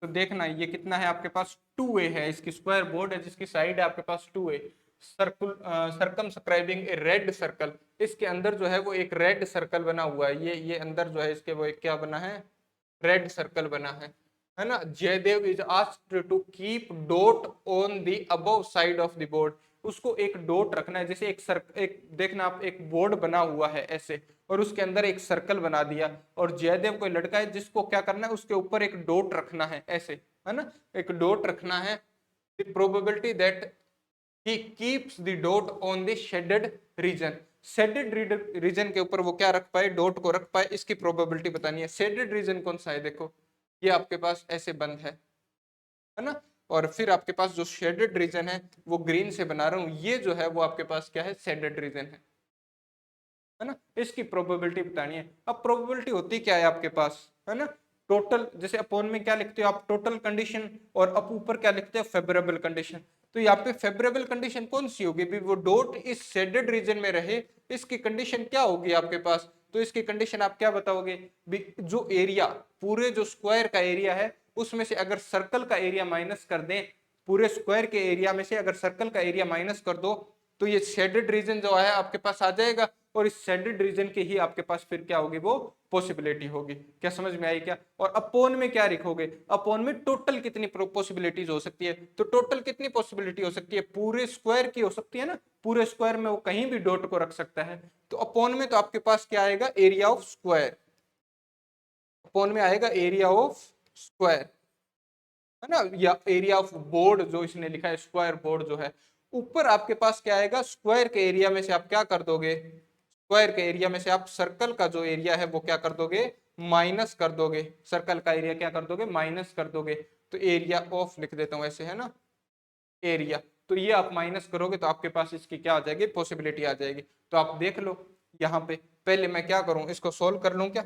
तो देखना ये कितना है आपके पास 2a है, इसकी स्क्वायर बोर्ड है जिसकी साइड है आपके पास 2a, सर्कमस्क्राइबिंग ए रेड सर्कल, इसके अंदर जो है वो एक रेड सर्कल बना हुआ है, ये अंदर जो है इसके वो एक क्या बना है, रेड सर्कल बना है ना। Jaidev is asked to keep dot on the above side of the board, उसको एक डॉट रखना है, जैसे एक देखना आप एक बोर्ड बना हुआ है ऐसे, और उसके अंदर एक सर्कल बना दिया, और जयदेव कोई लड़का है जिसको क्या करना है, उसके ऊपर एक डॉट रखना है, ऐसे है ना, एक डॉट रखना है। The probability that he keeps the dot on the shaded region, shaded region के ऊपर वो क्या रख पाए, डॉट को रख पाए, इसकी प्रोबेबिलिटी बतानी है। शेडेड रीजन कौन सा है, देखो ये आपके पास ऐसे बंद है ना, और फिर आपके पास जो शेडेड रीजन है वो ग्रीन से बना रहा हूं, ये जो है वो आपके पास क्या है, शेडेड रीजन है ना, इसकी प्रोबेबिलिटी बतानी है। अब प्रोबेबिलिटी होती क्या है आपके पास, है ना, टोटल, जैसे अपोन में क्या लिखते हो आप, टोटल कंडीशन, और अब ऊपर क्या लिखते हो, फेवरेबल कंडीशन। तो यहाँ पे फेवरेबल कंडीशन कौन सी होगी भी, वो डॉट इस शेडेड रीजन में रहे, इसकी कंडीशन क्या होगी आपके पास, तो इसकी कंडीशन आप क्या बताओगे भी, जो एरिया, पूरे जो स्क्वायर का एरिया है उसमें से अगर सर्कल का एरिया माइनस कर दें, पूरे स्क्वायर के एरिया में से अगर सर्कल का एरिया माइनस कर दो, तो ये शेडेड रीजन जो है आपके पास आ जाएगा, और इस शेडेड रीजन के ही आपके पास फिर क्या होगी, वो पॉसिबिलिटी होगी। क्या समझ में आई क्या? और अपोन में क्या लिखोगे, अपोन में टोटल कितनी पॉसिबिलिटीज हो सकती है, तो टोटल कितनी पॉसिबिलिटी हो सकती है, पूरे स्क्वायर की हो सकती है ना, पूरे स्क्वायर में वो कहीं भी डॉट को रख सकता है। तो अपोन में तो आपके पास क्या आएगा, एरिया ऑफ स्क्वायर, अपोन में आएगा एरिया ऑफ स्क्वायर, है ना, या एरिया ऑफ बोर्ड जो इसने लिखा है, स्क्वायर बोर्ड जो है। ऊपर आपके पास क्या आएगा, स्क्वायर के एरिया में से आप क्या कर दोगे, स्क्वायर के एरिया में से आप सर्कल का जो एरिया है वो क्या कर दोगे, माइनस कर दोगे, सर्कल का एरिया क्या कर दोगे, माइनस कर दोगे। तो एरिया ऑफ लिख देता हूं ऐसे, है ना, एरिया, तो ये आप माइनस करोगे तो आपके पास इसकी क्या आ जाएगी, पॉसिबिलिटी आ जाएगी। तो आप देख लो यहाँ पे, पहले मैं क्या करूं, इसको सोल्व कर लूं क्या,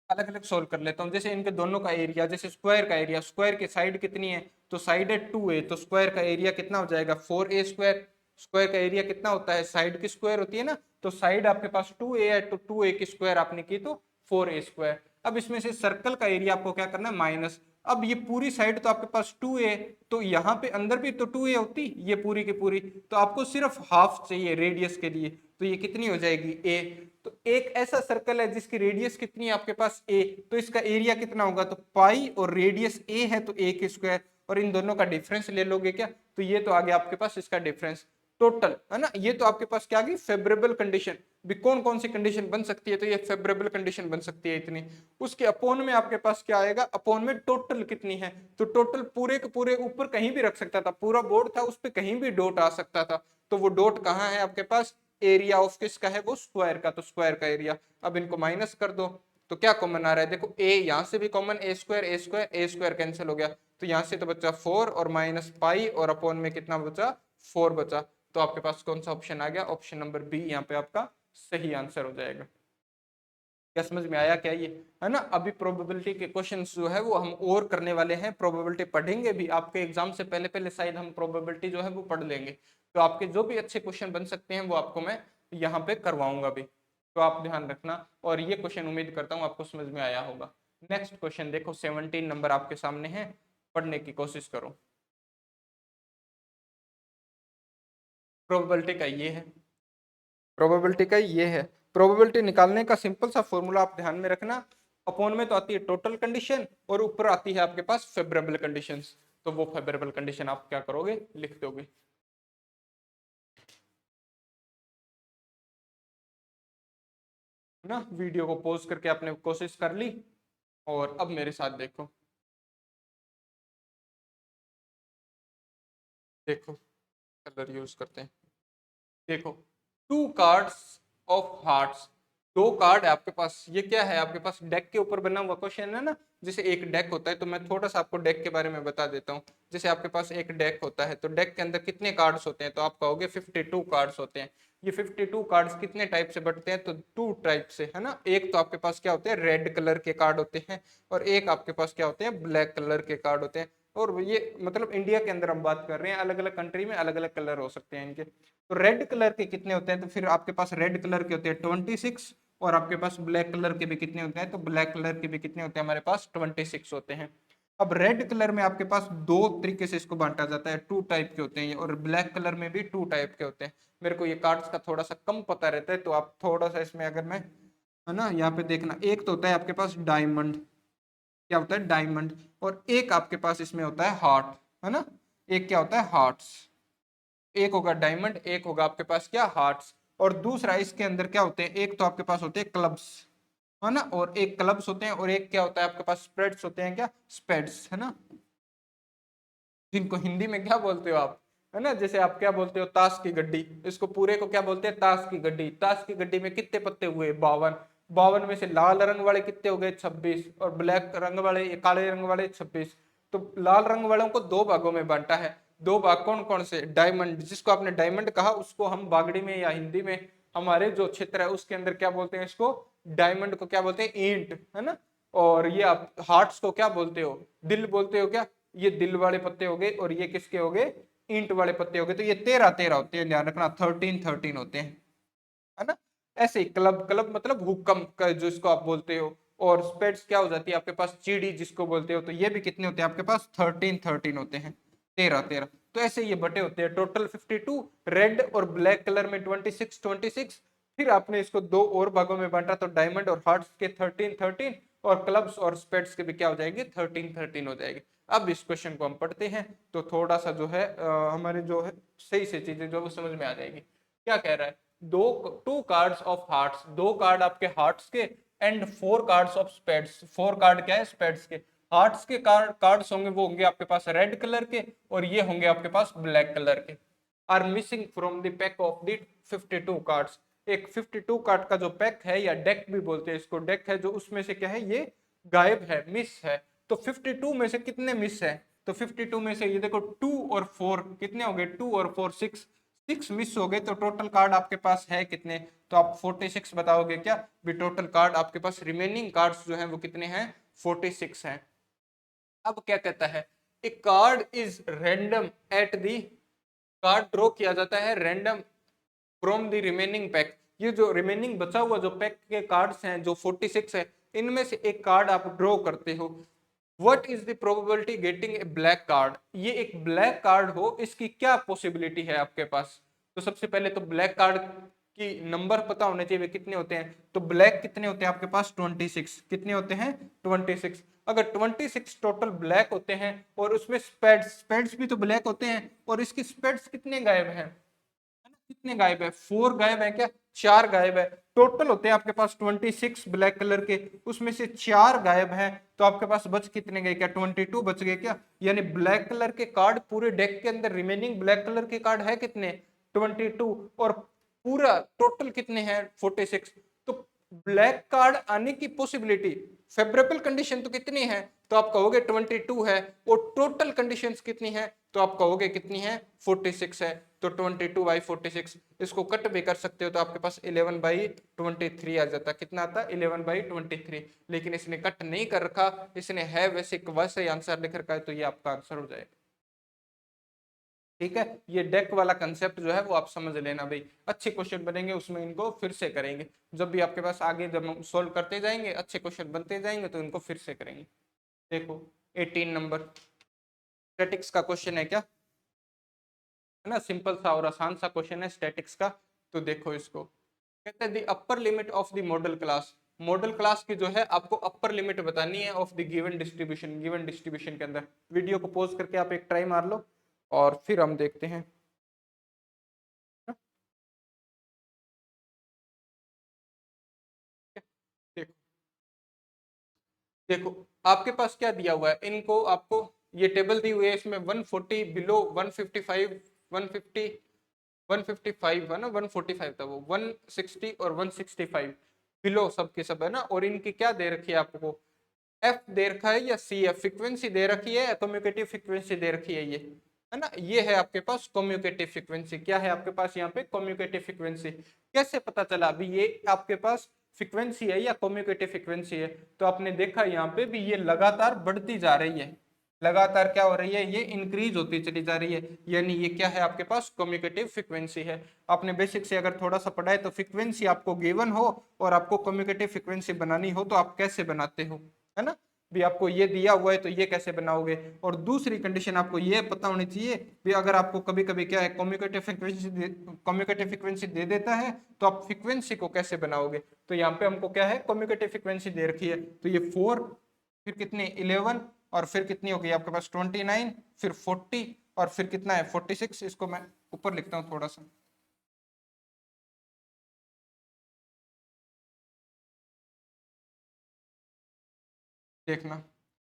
अलग अलग सोल्व कर लेता हूँ। जैसे इनके दोनों का एरिया, जैसे स्क्वायर का एरिया, स्क्वायर की साइड कितनी है, तो साइड है 2a, तो स्क्वायर का एरिया कितना हो जाएगा, 4a स्क्वायर। स्क्वायर का एरिया कितना होता है, साइड की स्क्वायर होती है ना, तो साइड आपके पास 2a है, तो 2a की स्क्वायर आपने की तो 4a स्क्वायर। अब इसमें से सर्कल का एरिया आपको क्या करना है, माइनस। अब ये पूरी साइड तो आपके पास 2a, तो यहाँ पे अंदर भी तो 2a होती, ये पूरी की पूरी, तो आपको सिर्फ हाफ चाहिए रेडियस के लिए, तो ये कितनी हो जाएगी, a। तो एक ऐसा सर्कल है जिसकी रेडियस कितनी है आपके पास a, तो इसका एरिया कितना होगा, तो पाई और रेडियस a है तो a की स्क्वायर, और इन दोनों का डिफरेंस ले लोगे क्या, तो ये तो आ गया आपके पास इसका डिफरेंस टोटल, है ना। ये तो आपके पास क्या आ गई, फेवरेबल कंडीशन। भी कौन कौन सी कंडीशन बन सकती है, तो ये फेवरेबल कंडीशन बन सकती है इतनी। उसके अपोन में आपके पास क्या आएगा, अपोन में टोटल कितनी है, तो टोटल पूरे के पूरे ऊपर कहीं भी रख सकता था, पूरा बोर्ड था उस पर कहीं भी डॉट आ सकता था, तो वो डॉट कहाँ है आपके पास, एरिया ऑफ किसका है, वो स्क्वायर का, तो स्क्वायर का एरिया। अब इनको माइनस कर दो, तो क्या कॉमन आ रहा है, देखो a यहां से भी common, a square a square a square cancel हो गया, तो यहां से तो बचा 4 और माइनस पाई, और अपॉन में कितना बचा, 4 बचा। तो आपके पास कौन सा ऑप्शन आ गया, ऑप्शन नंबर बी यहाँ पे आपका सही आंसर हो जाएगा। क्या समझ में आया क्या ये, है ना। अभी प्रोबेबिलिटी के क्वेश्चंस जो है वो हम और करने वाले हैं, प्रोबेबिलिटी पढ़ेंगे भी, आपके एग्जाम से पहले पहले शायद हम प्रोबेबिलिटी जो है वो पढ़ लेंगे, तो आपके जो भी अच्छे क्वेश्चन बन सकते हैं वो आपको मैं यहाँ पे करवाऊंगा भी, तो आप ध्यान रखना। और ये क्वेश्चन उम्मीद करता हूँ आपको समझ में आया होगा। नेक्स्ट क्वेश्चन देखो, 17 नंबर आपके सामने है, पढ़ने की कोशिश करो। प्रोबेबिलिटी का ये है, प्रोबेबिलिटी का ये है। प्रोबेबिलिटी निकालने का सिंपल सा फॉर्मूला आप ध्यान में रखना, अपॉन में तो आती है टोटल कंडीशन, और ऊपर आती है आपके पास फेवरेबल कंडीशंस। तो वो फेवरेबल कंडीशन आप क्या करोगे, लिख दोगे। ना वीडियो को पॉज करके आपने कोशिश कर ली, और अब मेरे साथ देखो, देखो कलर यूज करते हैं, देखो 2 कार्ड्स ऑफ हार्ट्स, 2 कार्ड है आपके पास, ये क्या है आपके पास, डेक के ऊपर बना हुआ क्वेश्चन है ना। जैसे एक डेक होता है, तो मैं थोड़ा सा आपको डेक के बारे में बता देता हूँ। जैसे आपके पास एक डेक होता है, तो डेक के अंदर कितने कार्ड्स होते हैं, तो आप कहोगे 52 कार्ड्स होते हैं। ये 52 कार्ड्स कितने टाइप से बटते हैं, तो 2 टाइप से, है ना। एक तो आपके पास क्या होते हैं, रेड कलर के कार्ड होते हैं, और एक आपके पास क्या होते हैं, ब्लैक कलर के कार्ड होते हैं। और ये मतलब इंडिया के अंदर हम बात कर रहे हैं, अलग अलग कंट्री में अलग अलग कलर हो सकते हैं इनके। तो रेड कलर के कितने होते हैं, तो फिर आपके पास रेड कलर के होते हैं 26, और आपके पास ब्लैक कलर के भी कितने होते हैं, तो ब्लैक कलर के भी कितने होते हैं, हमारे पास 26 होते हैं। अब रेड कलर में आपके पास 2 तरीके से इसको बांटा जाता है, 2 टाइप के होते हैं ये, और ब्लैक कलर में भी 2 टाइप के होते हैं। मेरे को ये कार्ड्स का थोड़ा सा कम पता रहता है, तो आप थोड़ा सा इसमें अगर मैं, है ना, यहाँ पे देखना, एक तो होता है आपके पास डायमंड, क्या होता है, डायमंड, और एक आपके पास इसमें होता है हार्ट, है ना, एक क्या होता है, हार्ट्स। एक होगा डायमंड, एक होगा आपके पास क्या, हार्ट्स। और दूसरा इसके अंदर क्या होते हैं, एक तो आपके पास होते हैं क्लब्स, है ना, और एक क्लब्स होते हैं, और एक क्या होता है आपके पास स्प्रेड्स होते हैं, क्या स्पेड्स, है ना, जिनको हिंदी में क्या बोलते हो आप, है ना, जैसे आप क्या बोलते हो ताश की गड्डी, इसको पूरे को क्या बोलते हैं ताश की गड्डी। ताश की गड्डी में कितने पत्ते हुए 52, 52 में से लाल रंग वाले कितने हो गए 26, और ब्लैक रंग वाले काले रंग वाले 26। तो लाल रंग वालों को दो भागों में बांटा है। दो भाग कौन कौन से, डायमंड, जिसको आपने डायमंड कहा उसको हम बागड़ी में या हिंदी में हमारे जो क्षेत्र है उसके अंदर क्या बोलते हैं, इसको डायमंड को क्या बोलते हैं ईंट, है ना। और ये आप हार्ट्स को क्या बोलते हो, दिल बोलते हो क्या, ये दिल वाले पत्ते हो गए, और ये किसके हो गए, ईंट वाले पत्ते हो गए। तो ये 13 13 होते हैं, ध्यान रखना, 13 13 होते हैं, है ना। ऐसे ही क्लब, क्लब मतलब हुक्म का जो इसको आप बोलते हो, और स्पेड्स क्या हो जाती है आपके पास चीड़ी जिसको बोलते हो। तो ये भी कितने होते हैं आपके पास 13 13 होते हैं, 13 13। तो ऐसे ये बटे होते हैं टोटल 52, रेड और ब्लैक कलर में 26 26। फिर आपने इसको दो और भागों में बांटा, तो डायमंड और हार्ट्स के 13 13, और क्लब्स और स्पेड्स के भी क्या हो जाएंगे 13 13 हो जाएंगे। अब इस क्वेश्चन को हम पढ़ते हैं तो थोड़ा सा जो है हमारे जो है सही से चीजें जो वो समझ में आ जाएगी। क्या कह रहा है, दो टू कार्ड्स ऑफ हार्ट्स, दो कार्ड आपके हार्ट्स के, and four cards of spades, four card क्या है स्पेड्स के। हार्ट्स के कार्ड्स होंगे वो होंगे आपके पास रेड कलर के, और ये होंगे आपके पास ब्लैक कलर के। Are missing from the pack of the 52 cards, एक 52 कार्ड का जो पैक है या डेक भी बोलते हैं इसको, डेक है जो उसमें से क्या है ये गायब है, मिस है। तो 52 में से कितने मिस है, तो 52 में से ये देखो 2 और 4 कितने हो गए, 2 और 4 6, 6 मिस हो गए। तो टोटल कार्ड आपके पास है कितने, तो आप 46 बताओगे क्या भी, टोटल कार्ड आपके पास रिमेनिंग कार्ड्स जो हैं वो कितने हैं 46 हैं। अब क्या कहता है, a card is random at the, card draw किया जाता है random from the remaining pack. ये जो रिमेनिंग बचा हुआ जो पैक के कार्ड्स हैं जो 46 है, इनमें से एक कार्ड आप ड्रॉ करते हो। What is the probability getting a black card, ये एक ब्लैक कार्ड हो इसकी क्या पॉसिबिलिटी है आपके पास। तो सबसे पहले तो ब्लैक कार्ड की नंबर पता होने चाहिए कितने होते हैं। तो ब्लैक कितने होते हैं आपके पास 26, कितने होते हैं 26। अगर 26 टोटल ब्लैक होते हैं और उसमें स्पेड्स, स्पेड्स भी तो ब्लैक होते हैं, और इसकी स्पेड्स कितने गायब हैं, कितने गायब है 4 गायब है क्या, 4 गायब है। टोटल होते हैं आपके पास 26 ब्लैक कलर के, उसमें से 4 गायब है। तो आपके पास बच कितने गए, क्या 22 बच गए क्या। यानी ब्लैक कलर के कार्ड पूरे डेक के अंदर रिमेनिंग ब्लैक कलर के कार्ड है कितने 22, और पूरा टोटल कितने हैं 46। तो ब्लैक कार्ड आने की पॉसिबिलिटी, फेवरेबल कंडीशन तो कितनी है, तो आप कहोगे 22 है, और टोटल कंडीशंस कितनी है, तो आप कहोगे कितनी है 46 है। तो 22/46, इसको कट भी कर सकते हो तो आपके पास 11/23 आ जाता। कितना आता 11/23। लेकिन इसने कट नहीं कर रखा, इसने है वैसे वैसे आंसर लिख रखा है, तो ये आपका आंसर हो जाएगा। ठीक है, ये डेक वाला कंसेप्ट जो है वो आप समझ लेना भाई, अच्छे क्वेश्चन बनेंगे उसमें इनको फिर से करेंगे। जब भी आपके पास आगे जब हम सोल्व करते जाएंगे अच्छे क्वेश्चन बनते जाएंगे तो इनको फिर से करेंगे। देखो 18 नंबर स्टैटिक्स का क्वेश्चन है क्या, है ना, सिंपल सा और आसान सा क्वेश्चन है स्टैटिक्स का। तो देखो इसको कहते हैं the upper limit of the model class, model class की जो है आपको अपर लिमिट बतानी है of the given distribution, given distribution के अंदर। वीडियो को पॉज करके आप एक ट्राई मार लो और फिर हम देखते हैं। देखो, देखो आपके पास क्या दिया हुआ है, इनको आपको ये टेबल दी हुई है, इसमें 140 बिलो 155 150 155 है ना, 145 था वो 160 और 165 बिलो सबके सब है ना। और इनकी क्या दे रखी है आपको, एफ दे रखा है या सी एफ फ्रिक्वेंसी दे रखी है, कम्युनिकेटिव फ्रिक्वेंसी दे रखी है ये, है ना। ये है आपके पास कम्युनिकेटिव फ्रिक्वेंसी, क्या है आपके पास यहाँ पे कम्युनिकेटिव फ्रिक्वेंसी। कैसे पता चला अभी ये आपके पास फ्रिक्वेंसी है या कम्युनिकेटिव फ्रिक्वेंसी है, तो आपने देखा यहाँ पे भी ये लगातार बढ़ती जा रही है, लगातार क्या हो रही है ये इंक्रीज होती चली जा रही है, यानी ये क्या है आपके पास कम्युनिकेटिव फ्रिक्वेंसी है। आपने बेसिक से अगर थोड़ा सा पढ़ा है तो फ्रिक्वेंसी आपको गिवन हो और आपको कम्युनिकेटिव फ्रिक्वेंसी बनानी हो तो आप कैसे बनाते हो, है ना। भी आपको ये दिया हुआ है तो ये कैसे बनाओगे। और दूसरी कंडीशन आपको ये पता होनी चाहिए भी अगर आपको कभी कभी क्या है कम्युनिकेटिव फ्रिक्वेंसी दे देता है तो आप फ्रिक्वेंसी को कैसे बनाओगे। तो यहाँ पे हमको क्या है कम्युनिकेटिव फ्रिक्वेंसी दे रखी है, तो ये 4 फिर कितनी 11 और फिर कितनी होगी आपके पास 29 फिर 40 और फिर कितना है 46। इसको मैं ऊपर लिखता हूँ थोड़ा सा, देखना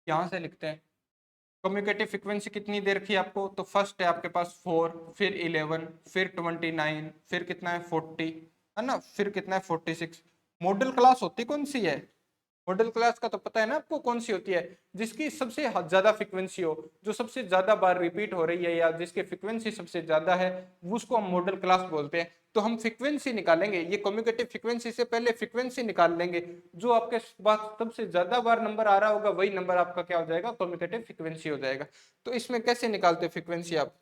यहाँ से लिखते हैं। कम्युनिकेटिव फ्रीक्वेंसी कितनी देर की आपको, तो फर्स्ट है आपके पास 4, फिर 11, फिर 29, फिर कितना है 40, है ना, फिर कितना है 46। मॉडल क्लास होती कौन सी है, मॉडल क्लास का तो पता है ना आपको कौन सी होती है, जिसकी सबसे ज्यादा फ्रीक्वेंसी हो, जो सबसे ज्यादा बार रिपीट हो रही है या जिसकी फ्रीक्वेंसी सबसे ज्यादा है, उसको हम मॉडल क्लास बोलते हैं। तो हम फ्रीक्वेंसी निकालेंगे, ये कम्युनिकेटिव फ्रीक्वेंसी से पहले फ्रीक्वेंसी निकाल लेंगे, जो आपके पास सबसे ज्यादा बार नंबर आ रहा होगा वही नंबर आपका क्या हो जाएगा, कम्युनिकेटिव फ्रीक्वेंसी हो जाएगा। तो इसमें कैसे निकालते फ्रीक्वेंसी आप,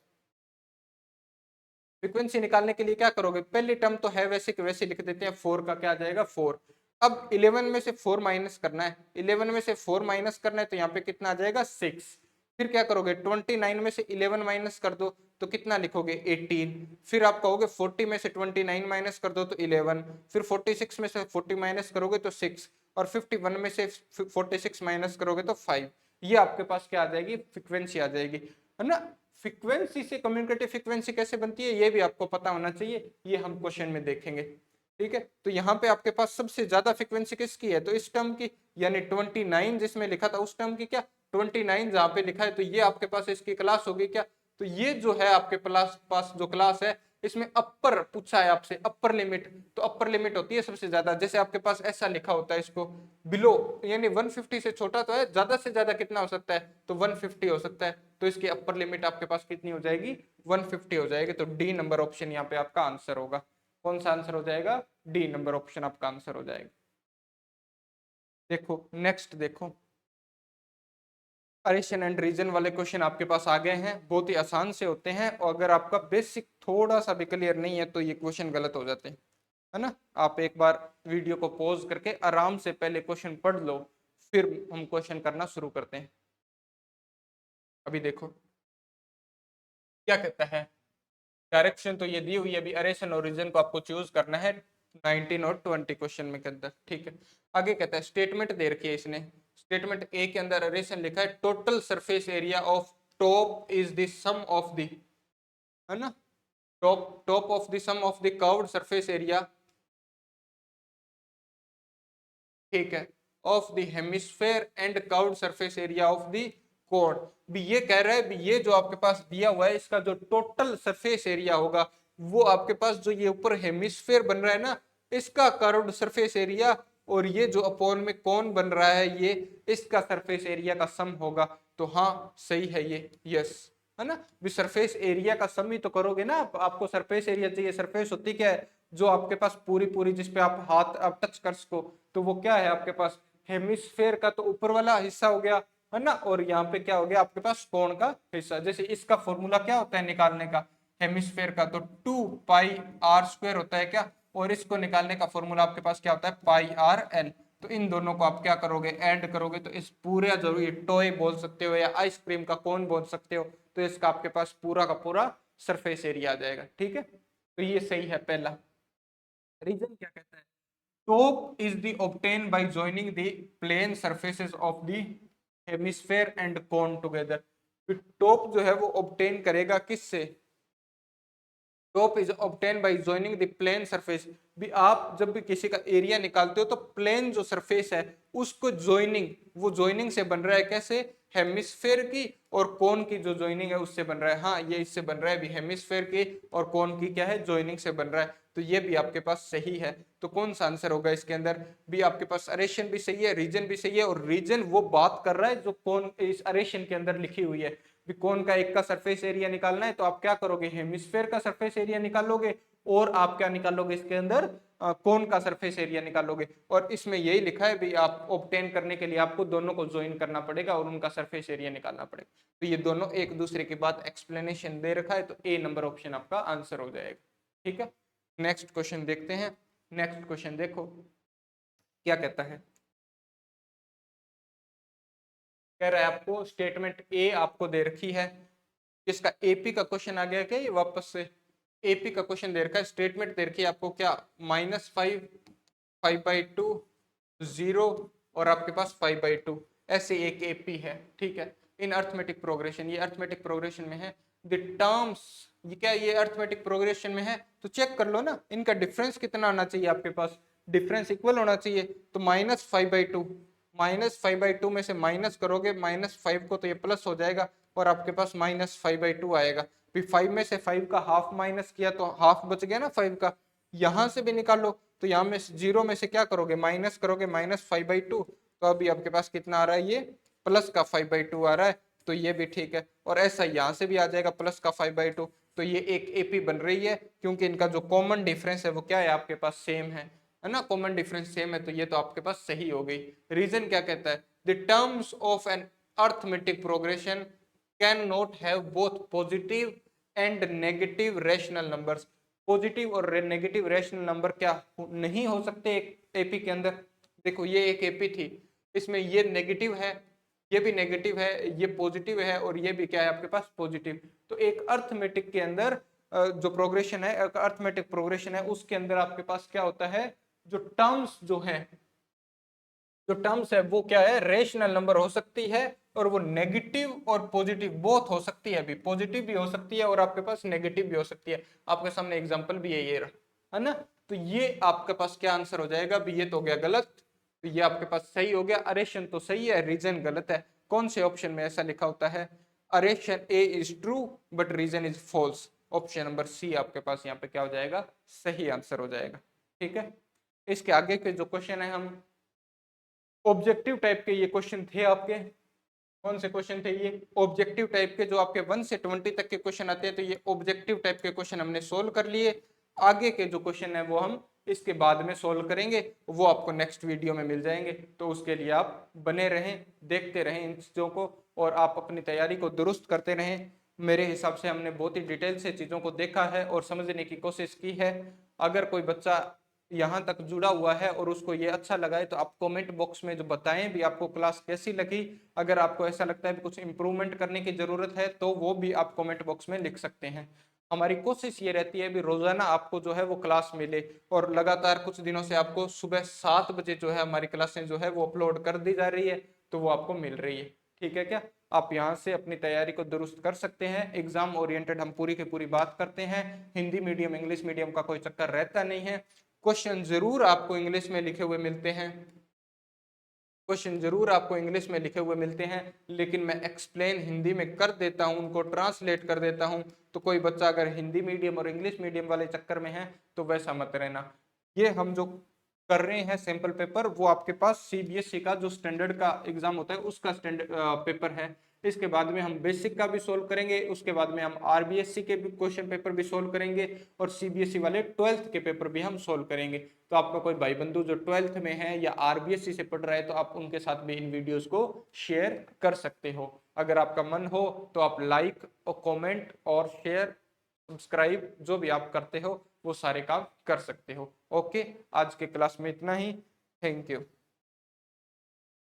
फ्रीक्वेंसी निकालने के लिए क्या करोगे, पहली टर्म तो है वैसे कि वैसे लिख देते हैं, 4 का क्या आ जाएगा 4। अब 11 में से 4 माइनस करना है, 11 में से 4 माइनस करना है तो यहाँ पे कितना आ जाएगा 6। फिर क्या करोगे 29 में से 11 माइनस कर दो तो कितना लिखोगे 18। फिर आप कहोगे 40 में से 29 माइनस कर दो तो 11। फिर 46 में से 40 माइनस करोगे तो 6। और 51 में से 46 माइनस करोगे तो 5। ये आपके पास क्या आ जाएगी, फ्रीक्वेंसी आ जाएगी, है ना। फ्रीक्वेंसी से कम्युनिकेटिव फ्रीक्वेंसी कैसे बनती है ये भी आपको पता होना चाहिए, ये हम क्वेश्चन में देखेंगे। ठीक है, तो यहाँ पे आपके पास सबसे ज्यादा फ्रीक्वेंसी किसकी है, तो इस टर्म की, यानी 29 जिसमें लिखा था उस टर्म की, क्या 29 जहाँ पे लिखा है, तो ये आपके पास इसकी क्लास होगी क्या। तो ये जो है आपके पास जो क्लास है, इसमें अपर पूछा है आपसे, अपर लिमिट, तो अपर लिमिट होती है सबसे ज्यादा, जैसे आपके पास ऐसा लिखा होता है इसको बिलो, यानी 150 से छोटा तो है, ज्यादा से ज्यादा कितना हो सकता है, तो 150 हो सकता है, तो इसकी अपर लिमिट आपके पास कितनी हो जाएगी, 150 हो जाएगी। तो डी नंबर ऑप्शन यहाँ पे आपका आंसर होगा। कौन सा आंसर हो जाएगा, डी नंबर ऑप्शन आपका आंसर हो जाएगा। देखो नेक्स्ट देखो, अरेशन एंड रीजन वाले क्वेश्चन आपके पास आ गए हैं, बहुत ही आसान से होते हैं, और अगर आपका बेसिक थोड़ा सा भी क्लियर नहीं है तो ये क्वेश्चन गलत हो जाते हैं, है ना। आप एक बार वीडियो को पॉज करके आराम से पहले क्वेश्चन पढ़ लो, फिर हम क्वेश्चन करना शुरू करते हैं। अभी देखो क्या कहता है, डायरेक्शन तो ये दी हुई है, अभी अरेशन और रीजन को आपको चूज करना है 19 और 20 क्वेश्चन में के अंदर। ठीक है, आगे कहता है स्टेटमेंट दे रखी है इसने, स्टेटमेंट ए के अंदर अरेशन लिखा है, total surface area of top is the sum of the, है ना, top top of the sum of the curved surface area, ठीक है, of the hemisphere and curved surface area of the cone. भी ये कह रहा है, भी ये जो आपके पास दिया हुआ है इसका जो टोटल सरफेस एरिया होगा, वो आपके पास जो ये ऊपर हेमिस्फेयर बन रहा है ना, इसका कर्व्ड सरफेस एरिया, और ये जो अपॉन में कौन बन रहा है ये, इसका सरफेस एरिया का सम होगा। तो हाँ सही है ये, यस, है ना। भी सरफेस एरिया का सम ही तो करोगे ना आप, आपको सरफेस एरिया चाहिए, सरफेस होती क्या है, जो आपके पास पूरी पूरी जिसपे आप हाथ आप टच कर सको, तो वो क्या है आपके पास, हेमिस्फेयर का तो ऊपर वाला हिस्सा हो गया, है ना, और यहाँ पे क्या हो गया आपके पास कोण का हिस्सा। जैसे इसका फॉर्मूला क्या होता है निकालने का, हेमिस्फेयर का तो 2 पाई r² होता है क्या, और इसको निकालने का फॉर्मूला आपके पास क्या होता है, πr/l। तो इन दोनों को आप क्या करोगे, ऐड करोगे, तो इस पूरे जो ये टॉय बोल सकते हो या आइसक्रीम का कोन बोल सकते हो, तो इसका आपके पास पूरा का पूरा सरफेस एरिया आ जाएगा। ठीक है, तो ये सही है पहला। रीजन क्या कहता है, top is the obtain by joining the plane surfaces of the hemisphere and cone together. Top जो है वो ऑब्टेन करेगा किससे, top is obtain by joining the plane surface. भी आप जब भी किसी का एरिया निकालते हो तो प्लेन जो सरफेस है उसको जॉइनिंग, वो जॉइनिंग से बन रहा है कैसे, हेमिस्फेयर की और कोन की जो जॉइनिंग है उससे बन रहा है। हाँ ये इससे बन रहा है भी, हेमिस्फेयर की और कोन की क्या है, जॉइनिंग से बन रहा है। तो ये भी आपके पास सही है। तो कौन सा आंसर होगा इसके अंदर, भी आपके पास अरेशन भी सही है, रीजन भी सही है, और रीजन वो बात कर रहा है जो कोन इस अरेशन के अंदर लिखी हुई है। कोन का एक का सरफेस एरिया निकालना है तो आप क्या करोगे, हेमिस्फेयर का सरफेस एरिया निकालोगे, और आप क्या निकालोगे इसके अंदर, कोन का सरफेस एरिया निकालोगे। और इसमें यही लिखा है भी, आप ऑब्टेन करने के लिए आपको दोनों को ज्वाइन करना पड़ेगा और उनका सरफेस एरिया निकालना पड़ेगा। तो ये दोनों एक दूसरे के बाद एक्सप्लेनेशन दे रखा है, तो ए नंबर ऑप्शन आपका आंसर हो जाएगा। ठीक है, नेक्स्ट क्वेश्चन देखते हैं। नेक्स्ट क्वेश्चन देखो क्या कहता है, कह रहा है आपको स्टेटमेंट ए आपको दे रखी है, इसका एपी का क्वेश्चन आ गया क्या ये वापस से, एपी का क्वेश्चन दे रखा है, स्टेटमेंट दे रखी है आपको क्या, -5, 5/2, 0 और आपके पास 5/2, ऐसे एक एपी है। ठीक है, इन अर्थमेटिक प्रोग्रेशन, ये अर्थमेटिक प्रोग्रेशन में है। द टर्म्स, ये क्या, ये अर्थमेटिक प्रोग्रेशन में है, तो चेक कर लो ना इनका डिफरेंस कितना आना चाहिए आपके पास, डिफरेंस इक्वल होना चाहिए, तो -5/2, -5/2 में से माइनस करोगे -5 को तो ये प्लस हो जाएगा और आपके पास -5/2 आएगा। फिर 5 में से 5 का हाफ माइनस किया तो हाफ बच गया ना 5 का। यहां से भी निकालो तो यहाँ में 0 में से क्या करोगे, माइनस करोगे -5/2, तो अभी आपके पास कितना आ रहा है, ये प्लस का 5/2 आ रहा है, तो ये भी ठीक है। और ऐसा यहाँ से भी आ जाएगा प्लस का 5/2, तो ये एक एपी बन रही है क्योंकि इनका जो कॉमन डिफरेंस है वो क्या है, आपके पास सेम है ना, कॉमन डिफरेंस सेम है, तो ये तो आपके पास सही हो गई। रीजन क्या कहता है, the terms of an arithmetic progression can not have both positive and negative rational numbers. Positive और नेगेटिव रैशनल नंबर क्या नहीं हो सकते एक एपी के अंदर। देखो ये एक एपी थी, इसमें ये नेगेटिव है, ये भी नेगेटिव है, ये पॉजिटिव है और ये भी क्या है आपके पास पॉजिटिव। तो एक अर्थमेटिक के अंदर जो प्रोग्रेशन है, अर्थमेटिक प्रोग्रेशन है, उसके अंदर आपके पास क्या होता है, जो टर्म्स जो है, जो टर्म्स है वो क्या है, रेशनल नंबर हो सकती है और वो नेगेटिव और पॉजिटिव बोथ हो सकती है, भी पॉजिटिव भी हो सकती है और आपके पास नेगेटिव भी हो सकती है। आपके सामने एग्जांपल भी है ये रहा, है ना। तो ये आपके पास क्या आंसर हो जाएगा, भी ये तो हो गया गलत, तो ये आपके पास सही हो गया। अरेशन तो सही है, रीजन गलत है। कौन से ऑप्शन में ऐसा लिखा होता है, assertion A is true but reason is false. Option number C आपके पास यहाँ पे क्या हो जाएगा, सही आंसर हो जाएगा। ठीक है, इसके आगे के जो क्वेश्चन है, हम ऑब्जेक्टिव टाइप के ये क्वेश्चन थे आपके। कौन से क्वेश्चन थे ये, ऑब्जेक्टिव टाइप के, जो आपके 1 से 20 तक के क्वेश्चन आते हैं, तो ये ऑब्जेक्टिव टाइप के क्वेश्चन हमने सोल्व कर लिए। आगे के जो क्वेश्चन है वो हम इसके बाद में सोल्व करेंगे, वो आपको नेक्स्ट वीडियो में मिल जाएंगे। तो उसके लिए आप बने रहें, देखते रहें इन चीज़ों को और आप अपनी तैयारी को दुरुस्त करते रहें। मेरे हिसाब से हमने बहुत ही डिटेल से चीज़ों को देखा है और समझने की कोशिश की है। अगर कोई बच्चा यहाँ तक जुड़ा हुआ है और उसको ये अच्छा लगा है तो आप कमेंट बॉक्स में जो बताएं भी आपको क्लास कैसी लगी। अगर आपको ऐसा लगता है कुछ इंप्रूवमेंट करने की जरूरत है तो वो भी आप कमेंट बॉक्स में लिख सकते हैं। हमारी कोशिश ये रहती है भी रोजाना आपको जो है वो क्लास मिले और लगातार कुछ दिनों से आपको सुबह 7 बजे जो है हमारी क्लासें जो है वो अपलोड कर दी जा रही है, तो वो आपको मिल रही है। ठीक है क्या, आप यहाँ से अपनी तैयारी को दुरुस्त कर सकते हैं। एग्जाम ओरिएंटेड हम पूरी की पूरी बात करते हैं, हिंदी मीडियम इंग्लिश मीडियम का कोई चक्कर रहता नहीं है। क्वेश्चन जरूर आपको इंग्लिश में लिखे हुए मिलते हैं, क्वेश्चन जरूर आपको इंग्लिश में लिखे हुए मिलते हैं, लेकिन मैं एक्सप्लेन हिंदी में कर देता हूं, उनको ट्रांसलेट कर देता हूं। तो कोई बच्चा अगर हिंदी मीडियम और इंग्लिश मीडियम वाले चक्कर में है तो वैसा मत रहना। ये हम जो कर रहे हैं सैंपल पेपर, वो आपके पास सीबीएसई का जो स्टैंडर्ड का एग्जाम होता है उसका स्टैंडर्ड पेपर है। इसके बाद में हम बेसिक का भी सोल्व करेंगे, उसके बाद में हम आरबीएससी के भी क्वेश्चन पेपर भी सोल्व करेंगे और सीबीएसई वाले 12th के पेपर भी हम सोल्व करेंगे। तो आपका कोई भाई बंधु जो 12th में है या आरबीएससी से पढ़ रहा है तो आप उनके साथ भी इन वीडियोस को शेयर कर सकते हो। अगर आपका मन हो तो आप लाइक और कमेंट और शेयर सब्सक्राइब जो भी आप करते हो वो सारे काम कर सकते हो। ओके, आज के क्लास में इतना ही। Thank you.